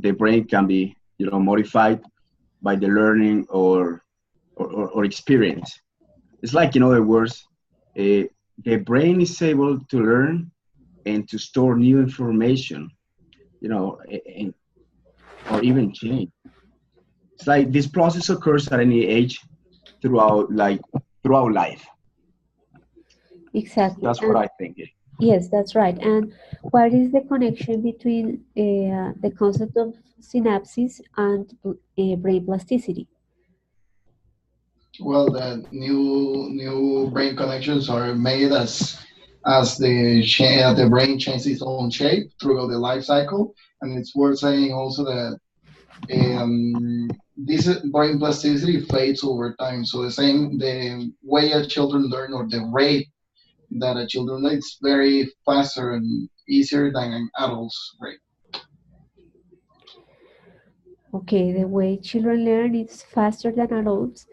the brain can be, modified by the learning or experience. It's like, in other words, the brain is able to learn and to store new information, and, or even change. It's like this process occurs at any age throughout life. Exactly. That's what I think. Yes, that's right. And what is the connection between the concept of synapses and brain plasticity? Well, the new brain connections are made as the brain changes its own shape throughout the life cycle, and it's worth saying also that this brain plasticity fades over time. So the way a children learn, or the rate that a children it's very faster and easier than an adult's brain. Okay, the way children learn is faster than adults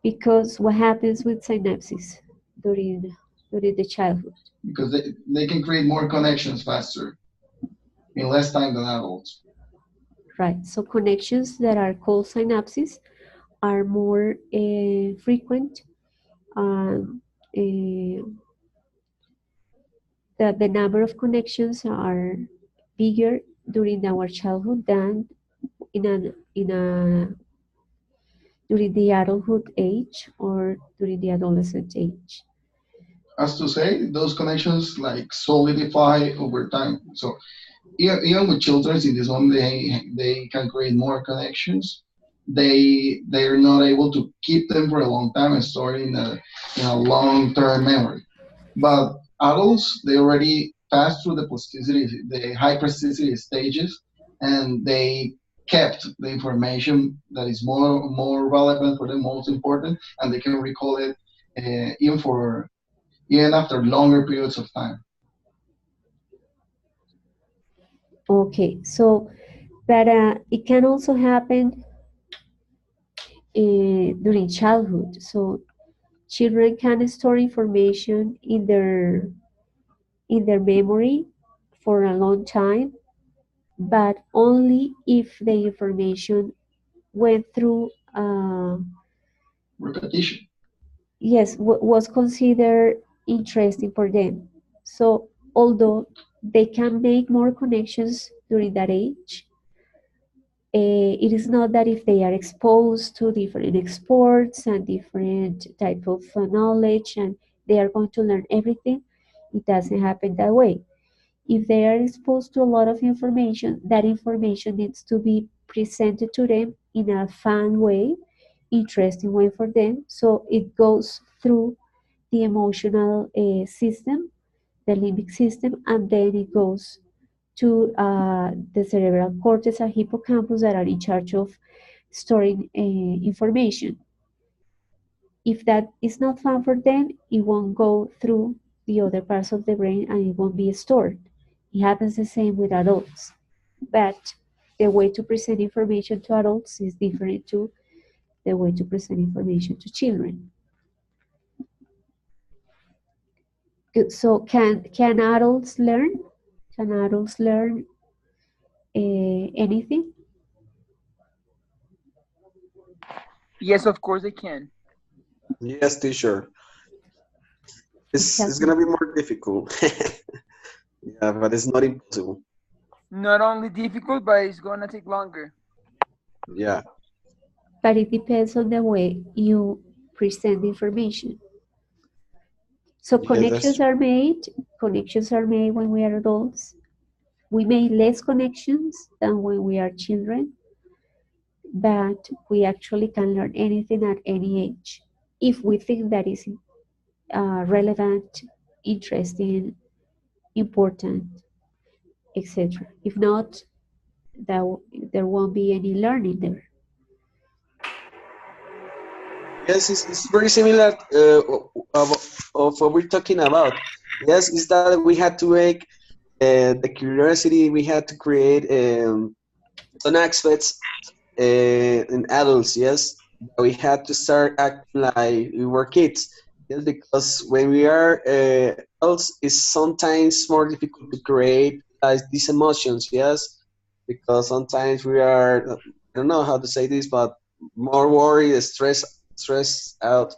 because what happens with synapses during the childhood? Because they can create more connections faster in less time than adults. Right, so connections that are called synapses are more frequent. Uh, the number of connections are bigger during our childhood than in a during the adulthood age or during the adolescent age. As to say, those connections like solidify over time. So even with children in this moment, they can create more connections. They're not able to keep them for a long time and store in a long term memory. But adults, they already passed through the high plasticity stages, and they kept the information that is more relevant for them, most important, and they can recall it even after longer periods of time. Okay, so but it can also happen during childhood. So children can store information in their memory for a long time, but only if the information went through Repetition. yes, was considered interesting for them. So although they can make more connections during that age, it is not that if they are exposed to different sports and different type of knowledge and they are going to learn everything, it doesn't happen that way. If they are exposed to a lot of information, that information needs to be presented to them in a fun way, interesting way for them. So it goes through the emotional system, the limbic system, and then it goes to the cerebral cortex and hippocampus that are in charge of storing information. If that is not fun for them, it won't go through the other parts of the brain and it won't be stored. It happens the same with adults, but the way to present information to adults is different to the way to present information to children. Good. So can adults learn? Can adults learn anything? Yes, of course they can. Yes, teacher. It's Exactly. gonna be more difficult. Yeah, but it's not impossible. Not only difficult, but it's gonna take longer. Yeah. But it depends on the way you present the information. So Yes, that's true. connections are made when we are adults. We make less connections than when we are children, but we actually can learn anything at any age if we think that is relevant, interesting, important, etc. If not, there won't be any learning there. Yes, it's very similar of what we're talking about. Yes, is that we had to make the curiosity, we had to create some aspects in adults, yes. We had to start acting like we were kids. Yes, because when we are adults, it's sometimes more difficult to create these emotions, yes. Because sometimes we are, I don't know how to say this, but more worried, stressed out.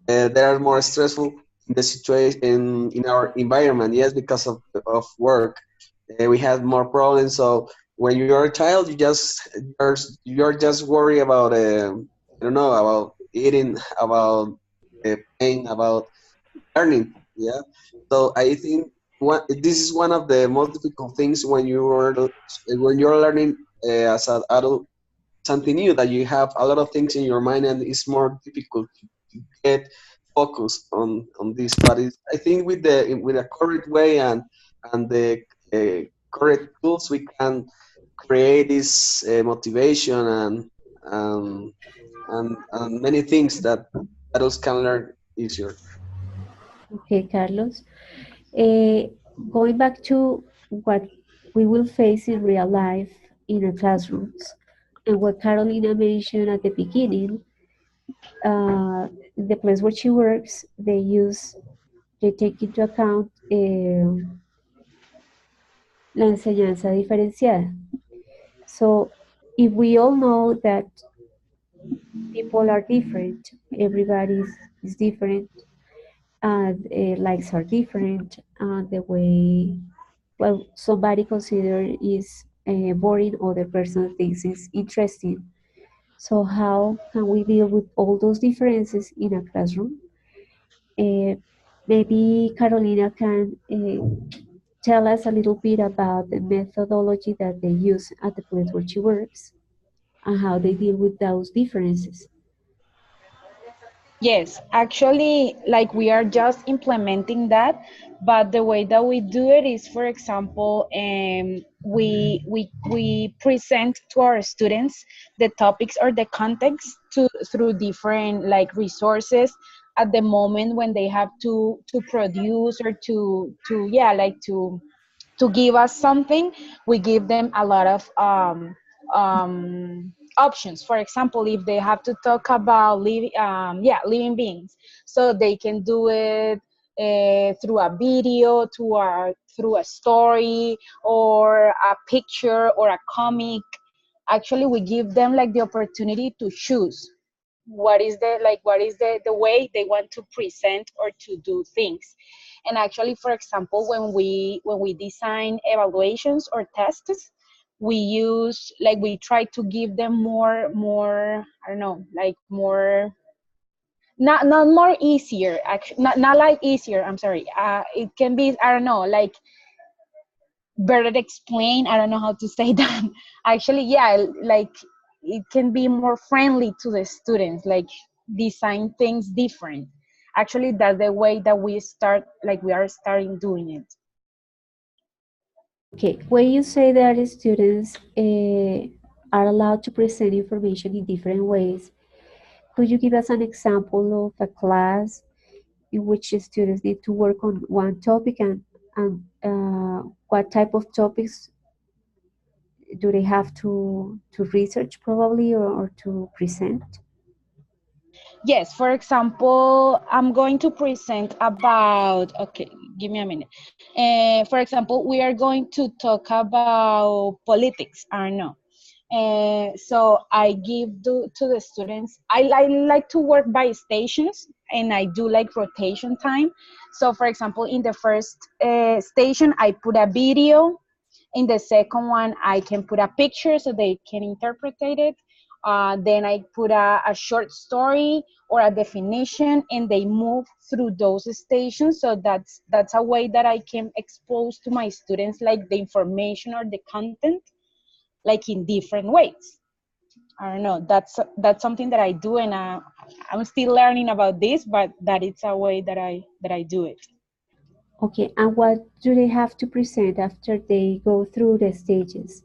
They are more stressful in the situation in our environment, yes, because of work. We have more problems. So when you're a child, you're just worried about I don't know, about eating, about playing, about learning. Yeah. So I think this is one of the most difficult things when you're learning as an adult something new, that you have a lot of things in your mind and it's more difficult to get focused on this. But I think with a correct way and the correct tools, we can create this motivation and many things that adults can learn easier. Okay, Carlos. Going back to what we will face in real life in our classrooms, and what Carolina mentioned at the beginning, the place where she works, they take into account la enseñanza diferenciada. So if we all know that people are different, everybody is different, and likes are different, and the way well somebody consider is boring, other person thinks is interesting. So how can we deal with all those differences in a classroom? Uh, Maybe Carolina can tell us a little bit about the methodology that they use at the place where she works and how they deal with those differences. Yes, actually, like we are just implementing that, but the way that we do it is, for example, we present to our students the topics or the context to through different like resources at the moment when they have to produce or to yeah like to give us something. We give them a lot of options. For example, if they have to talk about living beings, so they can do it through a video, through a story, or a picture, or a comic. Actually, we give them like the opportunity to choose what is the way they want to present or to do things. And actually, for example, when we design evaluations or tests, we use like we try to give them more I don't know, like more, not more easier, actually, not like easier, I'm sorry, it can be, I don't know, like better explain, I don't know how to say that. Actually, yeah, like it can be more friendly to the students, like design things different. Actually, that's the way that we are starting doing it. Okay, when you say that students are allowed to present information in different ways, could you give us an example of a class in which the students need to work on one topic, and what type of topics do they have to research probably, or to present? Yes, for example, I'm going to present about, okay, give me a minute. For example, we are going to talk about politics, I don't know. So I give to the students, I like to work by stations, and I do like rotation time. So for example, in the first station, I put a video. In the second one, I can put a picture so they can interpret it. Then I put a short story or a definition, and they move through those stations. So that's a way that I can expose to my students like the information or the content, like in different ways. I don't know. That's something that I do, and I'm still learning about this, but that it's a way that I do it. Okay, and what do they have to present after they go through the stages?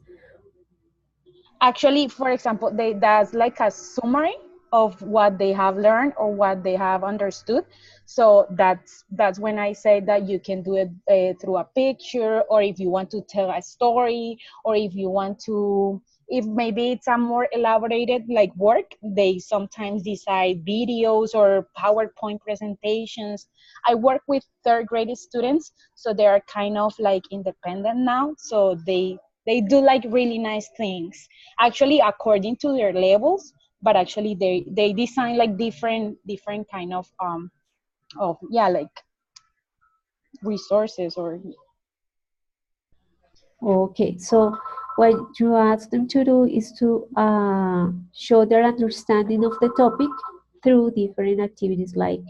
Actually, for example, that's like a summary of what they have learned or what they have understood. So that's when I say that you can do it through a picture, or if you want to tell a story, or if you want to, if maybe it's a more elaborated like work, they sometimes decide videos or PowerPoint presentations. I work with third grade students, so they are kind of like independent now, so they do like really nice things, actually according to their levels, but actually they design like different kind of yeah, like resources or Okay, so what you ask them to do is to show their understanding of the topic through different activities, like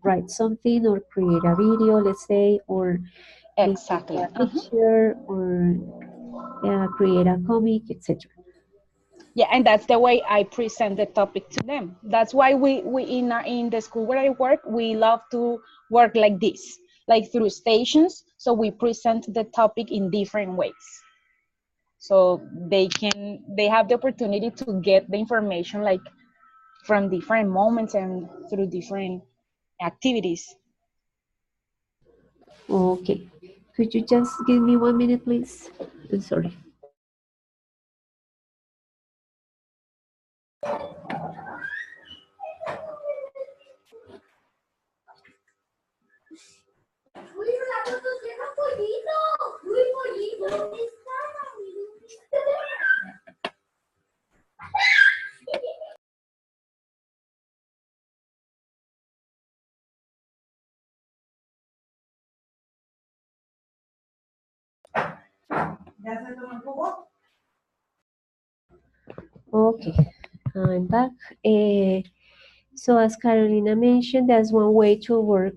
write something or create a video, let's say, or maybe exactly. a picture, or create a comic, etc. Yeah, and that's the way I present the topic to them. That's why we in the school where I work, we love to work like this, like through stations. So we present the topic in different ways, so they have the opportunity to get the information like from different moments and through different activities. Okay. Could you just give me 1 minute, please? I'm sorry. Okay, I'm back. So as Carolina mentioned, that's one way to work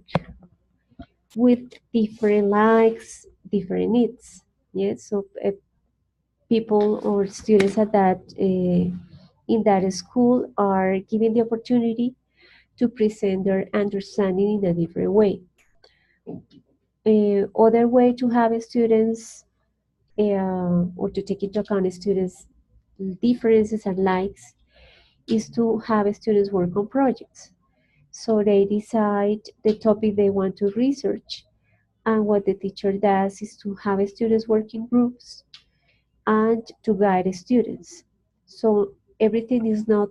with different likes, different needs. Yes, so people or students at that in that school are given the opportunity to present their understanding in a different way. Other way to have students or to take into account students' differences and likes is to have students work on projects. So they decide the topic they want to research. And what the teacher does is to have students work in groups and to guide students. So everything is not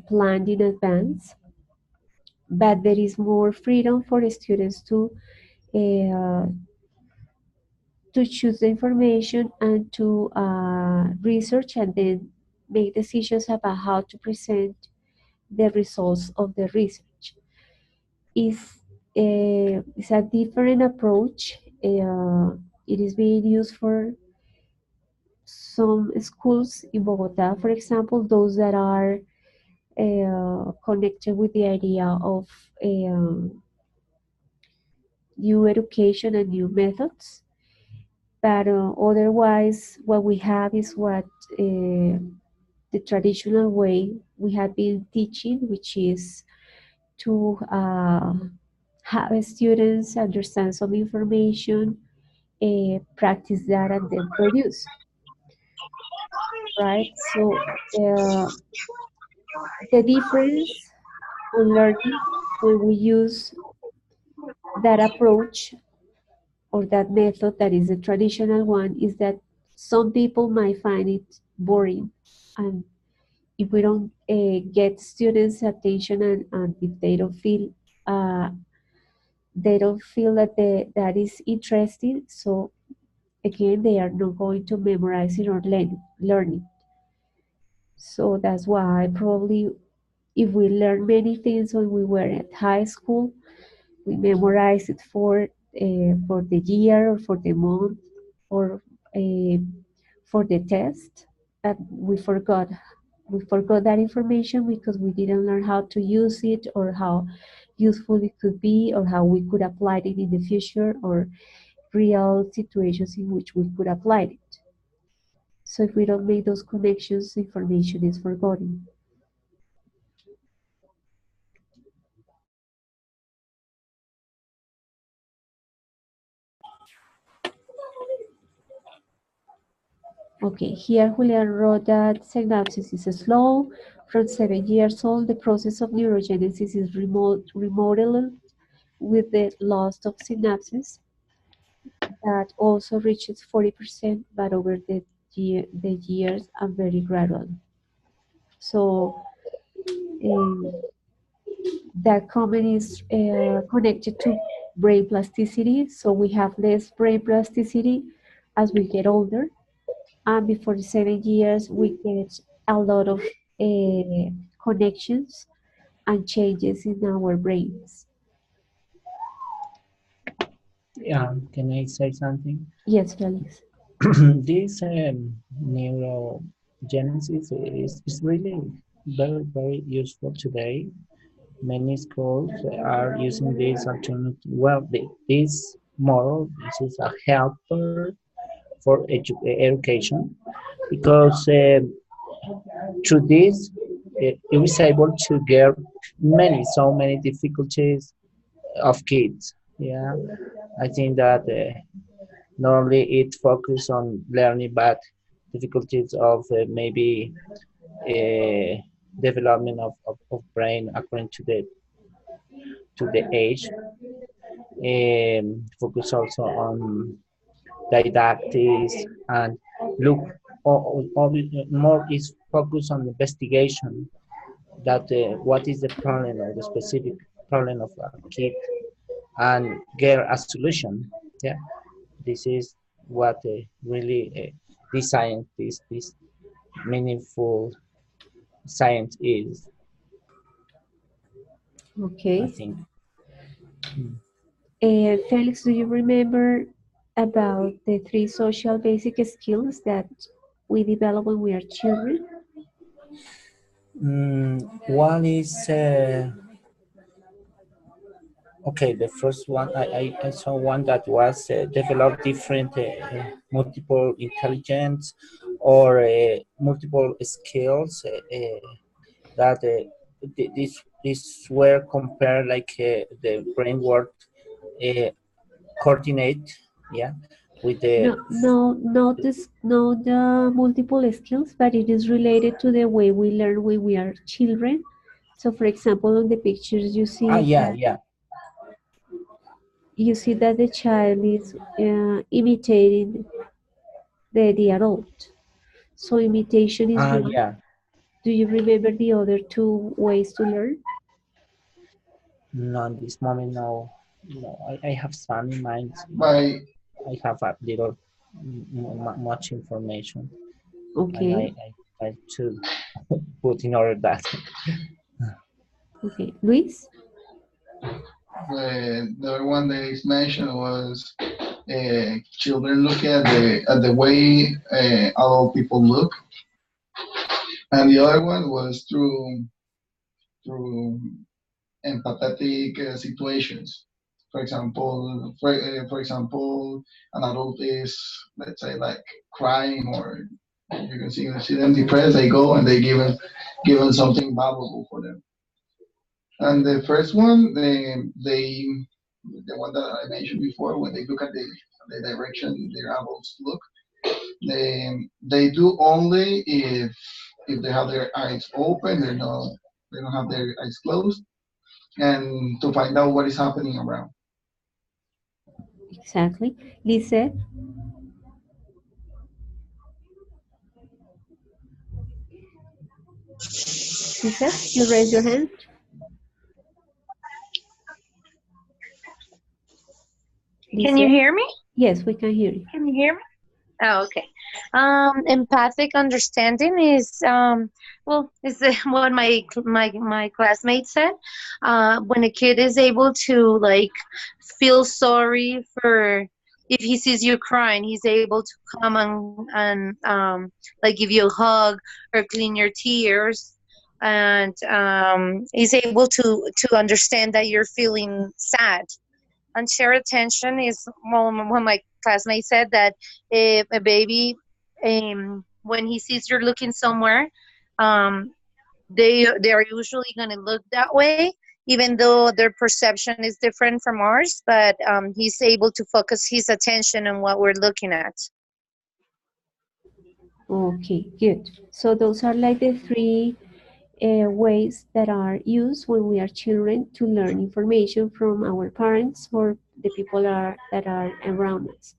planned in advance, but there is more freedom for the students uh, to choose the information and to research and then make decisions about how to present the results of the research. Is a different approach. It is being used for some schools in Bogota, for example, those that are connected with the idea of new education and new methods. But otherwise, what we have is what the traditional way we have been teaching, which is to have students understand some information, practice that, and then produce. Right? So the difference on learning when we use that approach or that method that is the traditional one is that some people might find it boring, and if we don't get students attention and if uh, they don't feel that that is interesting, so again they are not going to memorize it or learn it. So that's why probably if we learn many things when we were at high school, we memorize it for the year or for the month or uh, for the test, but we forgot that information because we didn't learn how to use it or how useful it could be or how we could apply it in the future or real situations in which we could apply it. So if we don't make those connections, information is forgotten. Okay, here Julian wrote that synapses is slow. From 7 years old, the process of neurogenesis is remodeled with the loss of synapses that also reaches 40%, but over the years and very gradual. So that comment is connected to brain plasticity. So we have less brain plasticity as we get older. And before the 7 years, we get a lot of connections and changes in our brains. Yeah, can I say something? Yes, Felix. This neurogenesis is really very, very useful today. Many schools are using this alternative. Well, this model, this is a helper for education because through this, it was able to get so many difficulties of kids. Yeah, I think that not only it focus on learning, but difficulties of maybe development of brain according to the age. focus also on didactics, and look more is focused on investigation, that what is the problem or the specific problem of a kid, and get a solution. Yeah, this is what really this science, this meaningful science is, I Okay. think. Felix, do you remember about the three social basic skills that we develop when we are children? One is okay. The first one, I saw one that was develop different multiple intelligence or multiple skills that this were compared like the brain work uh, coordinate, yeah, with the Not the multiple skills, but it is related to the way we learn when we are children. So, for example, on the pictures yeah, yeah, you see that the child is imitating the adult. So imitation is one. yeah. Do you remember the other two ways to learn? No, in this moment, no, no. I have some in mind, but By I have a little much information, and Okay, I try to put in order that. okay. Luis? the other one that is mentioned was children look at the way adult people look, and the other one was through empathetic situations. For example, an adult is, let's say, like crying, or you can see them depressed. They go and they give them something valuable for them. And the first one, the one that I mentioned before, when they look at the direction their adults look, they do only if they have their eyes open. They don't have their eyes closed, and to find out what is happening around. Exactly. Lisa? Lisa, you raise your hand. Can you Lisa? hear me? Yes, we can hear you. Can you hear me? Oh, okay. Empathic understanding is well, is what my classmate said. When a kid is able to like feel sorry for if he sees you crying, he's able to come and like give you a hug or clean your tears, and he's able to understand that you're feeling sad. And share attention is, well, when my classmate said that if a baby, when he sees you're looking somewhere, um, they are usually going to look that way, even though their perception is different from ours. But he's able to focus his attention on what we're looking at. Okay, good. So those are like the three ways that are used when we are children to learn information from our parents or the people that are around us.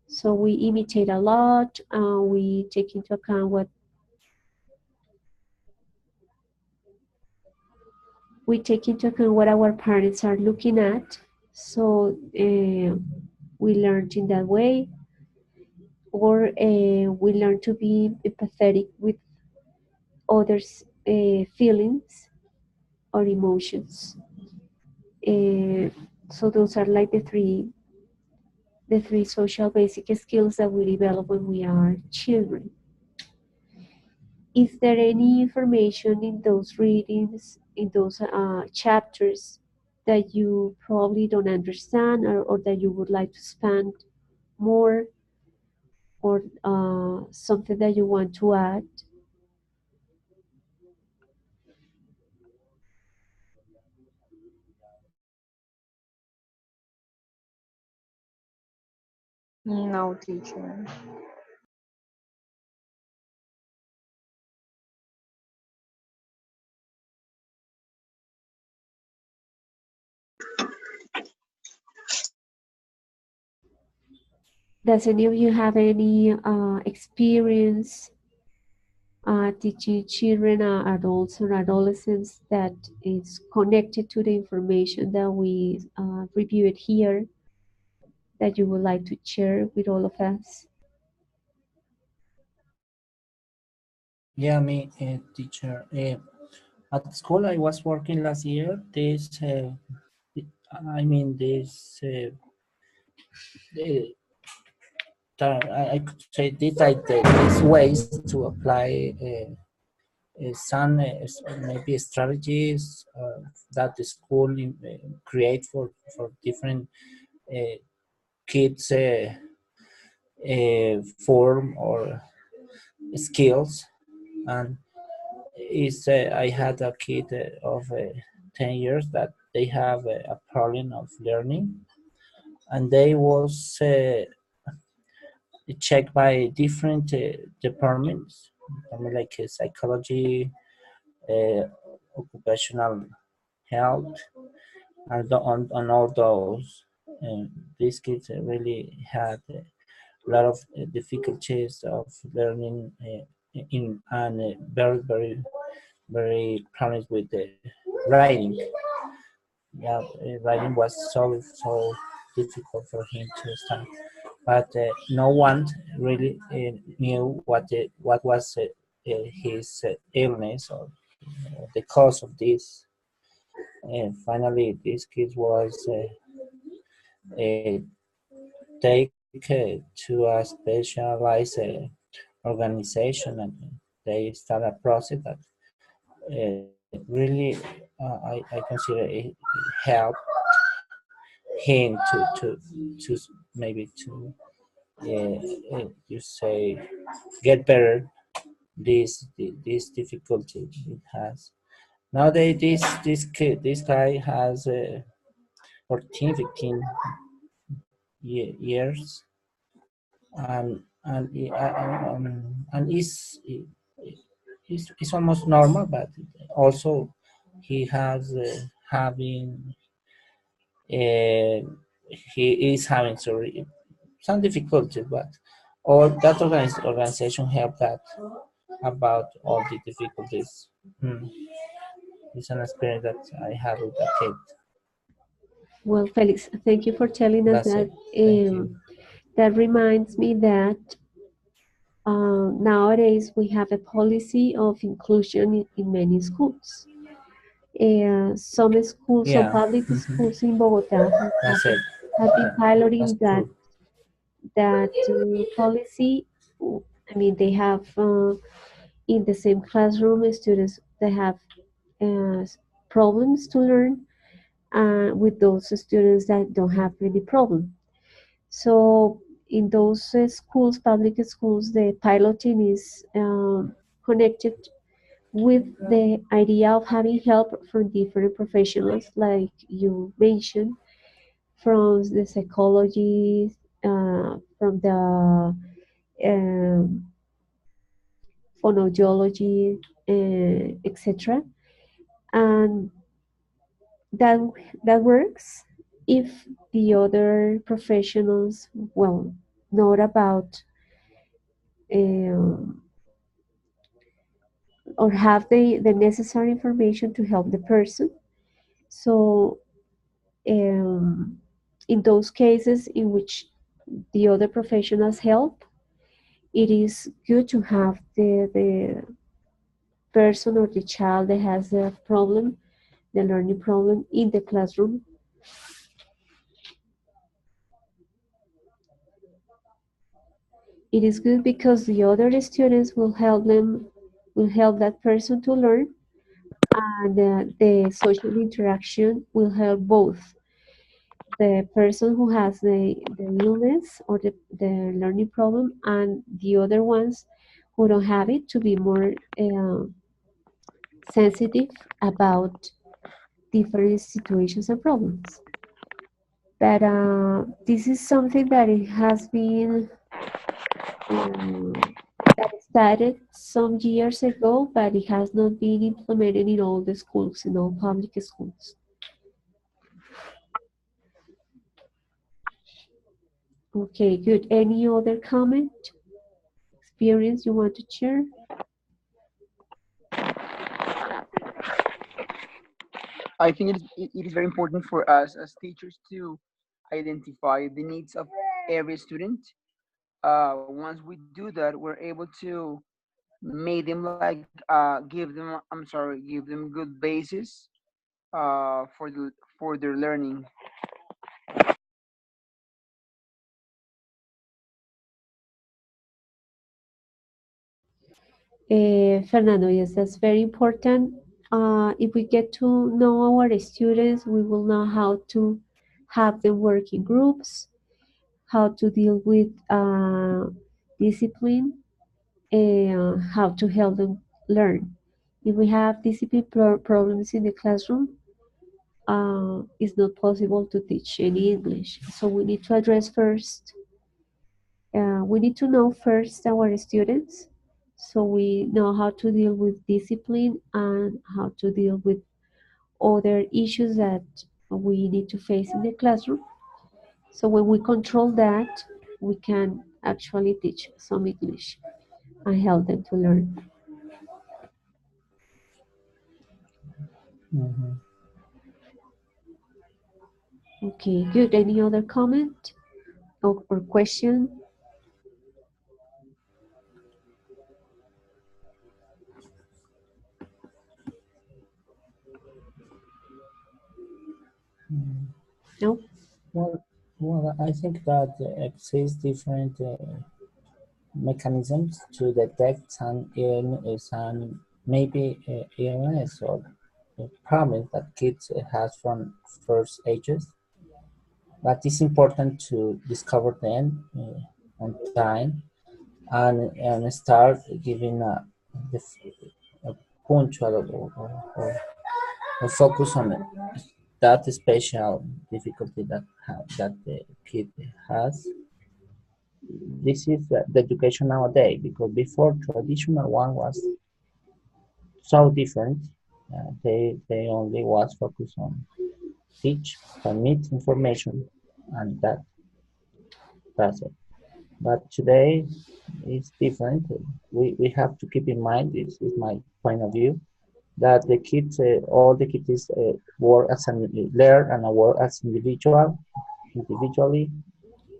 So we imitate a lot. We take into account what our parents are looking at. So we learned in that way, or we learn to be empathetic with others' feelings or emotions. Uh, so those are like the three social basic skills that we develop when we are children. Is there any information in those readings, in those chapters, that you probably don't understand, or that you would like to expand more, or something that you want to add? No, teacher. Does any of you have any experience teaching children, adults, or adolescents that is connected to the information that we reviewed here that you would like to share with all of us? Yeah, me, teacher. At school, I was working last year. I mean, I could say these ways to apply some maybe strategies that the school create for different uh, kids form or skills. And is I had a kid of 10 years that they have a problem of learning, and they was checked by different departments, I mean, like psychology, uh, occupational health, and on all those. These kids really had a lot of difficulties of learning in and very problems with the writing. Yeah, writing was so difficult for him to start, but no one really knew what was his illness or the cause of this. And finally, this kid was take to a specialized organization, and they start a process that really I consider it help him to maybe to you say get better this difficulty it has. Nowadays, this guy has 14, 15 years, and is almost normal, but also he has having uh, he is having sorry some difficulties, but all that organization help that about all the difficulties. Hmm. It's an experience that I had with a kid. Well, Felix, thank you for telling us That's that. it. Thank you. That reminds me that nowadays we have a policy of inclusion in many schools. Some schools, some Yeah. public schools in Bogota That's it. have been That's piloting true. that policy. I mean, they have in the same classroom students that have uh, problems to learn with those students that don't have any problem. So in those schools, public schools, the piloting is connected with the idea of having help from different professionals, like you mentioned, from the psychology, from the phonology, etc. And that that works if the other professionals, well, know about um, or have the necessary information to help the person. So in those cases in which the other professionals help, it is good to have the person or the child that has the problem, the learning problem in the classroom. It is good because the other students will help them, will help that person to learn, and the social interaction will help both the person who has the illness or the learning problem and the other ones who don't have it to be more sensitive about different situations and problems. But this is something that it has been that started some years ago, but it has not been implemented in all the schools, in all public schools. Okay, good. Any other comment, experience you want to share? I think it is very important for us as teachers to identify the needs of every student. Once we do that, we're able to make them like give them good basis for their learning. Fernando, yes, that's very important. If we get to know our students, we will know how to have them work in groups, how to deal with discipline, and how to help them learn. If we have discipline problems in the classroom, it's not possible to teach any English. So we need to address first, we need to know first our students so we know how to deal with discipline and how to deal with other issues that we need to face in the classroom. So when we control that, we can actually teach some English and help them to learn. Mm-hmm. Okay, good. Any other comment or question? No? Well, I think that exists different mechanisms to detect some illness and maybe illness or problems that kids has from first ages. But it's important to discover them on time and start giving a punctual or focus on it. That special difficulty that the kid has. This is the education nowadays because before traditional one was so different. They only was focused on teach, transmit information, and that's it. But today it's different. We have to keep in mind, this is my point of view, that the kids, all the kids work as an learn and work as individually,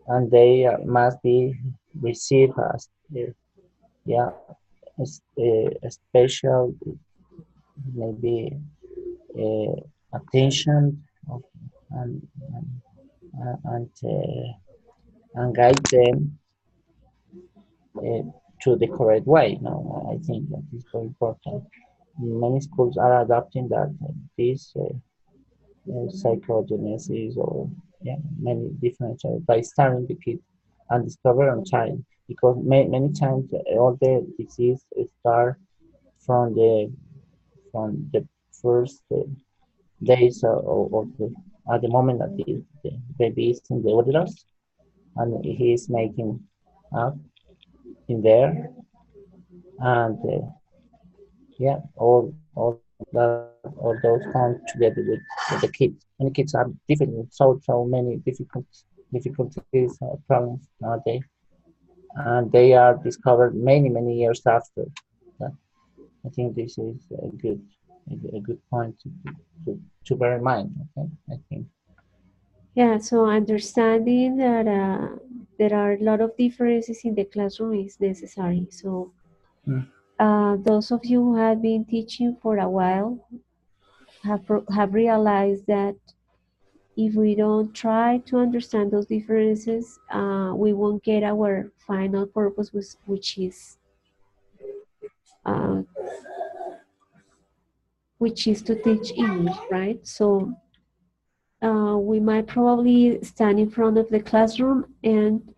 and they must be received as yeah a special maybe uh, attention of, and and, and guide them uh, to the correct way. No, I think that is very important. Many schools are adopting that this psychogenesis or yeah, many different by starting the kid and discover on time because many times all the disease start from the first days of the at the moment that the baby is in the uterus and he is making up in there and yeah all those come together with the kids. Many kids are different so many difficulties problems nowadays and they are discovered many years after that. I think this is a good point to bear in mind. Okay, I think. Yeah, so understanding that there are a lot of differences in the classroom is necessary. So those of you who have been teaching for a while have realized that if we don't try to understand those differences, we won't get our final purpose, uh, which is to teach English, right? So we might probably stand in front of the classroom and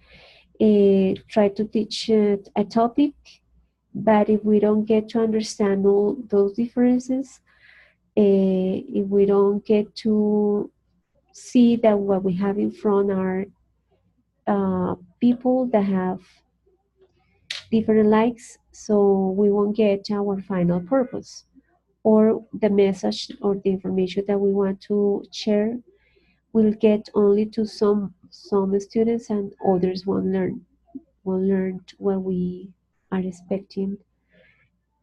try to teach a topic, but if we don't get to understand all those differences, if we don't get to see that what we have in front are people that have different likes, so we won't get our final purpose or the message or the information that we want to share will get only to some some students and others won't learn what we are expecting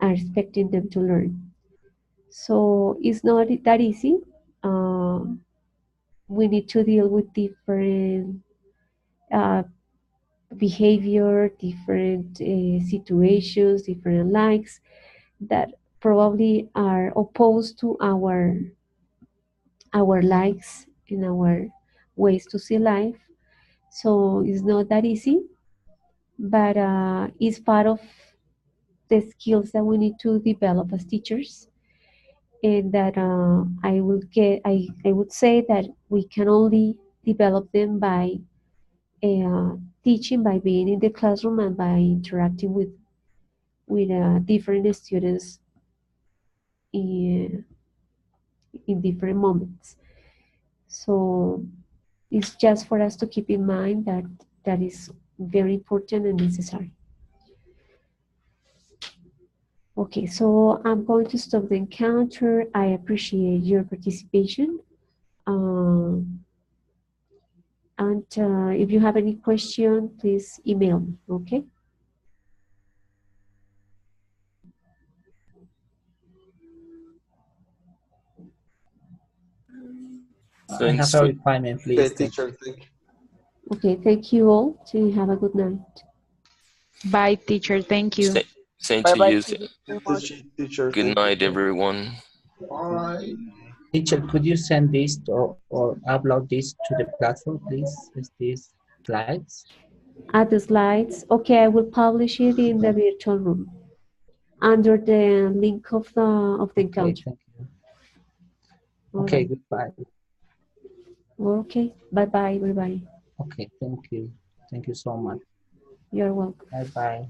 them to learn. So it's not that easy. We need to deal with different uh, behavior, different situations, different likes that probably are opposed to our likes and our ways to see life. So it's not that easy, but it's part of the skills that we need to develop as teachers, and that I would say that we can only develop them by teaching, by being in the classroom, and by interacting with different students in, in different moments. So it's just for us to keep in mind that that is very important and necessary. Okay, so I'm going to stop the encounter. I appreciate your participation. And if you have any question, please email me, okay? I have Thanks a for requirement, Okay, please. teacher, thank you. Okay, thank you all. So have a good night. Bye, teacher. Thank you. same Bye to bye. you. Thank you very much. Teacher, Good thank you. night, everyone. Bye. Teacher, could you send this or upload this to the platform, please? Is these slides? Add the slides. Okay, I will publish it in the virtual room under the link of the Okay, encounter. thank you. All Okay, right. goodbye. Okay, bye bye, everybody. Okay, thank you. Thank you so much. You're welcome. Bye bye.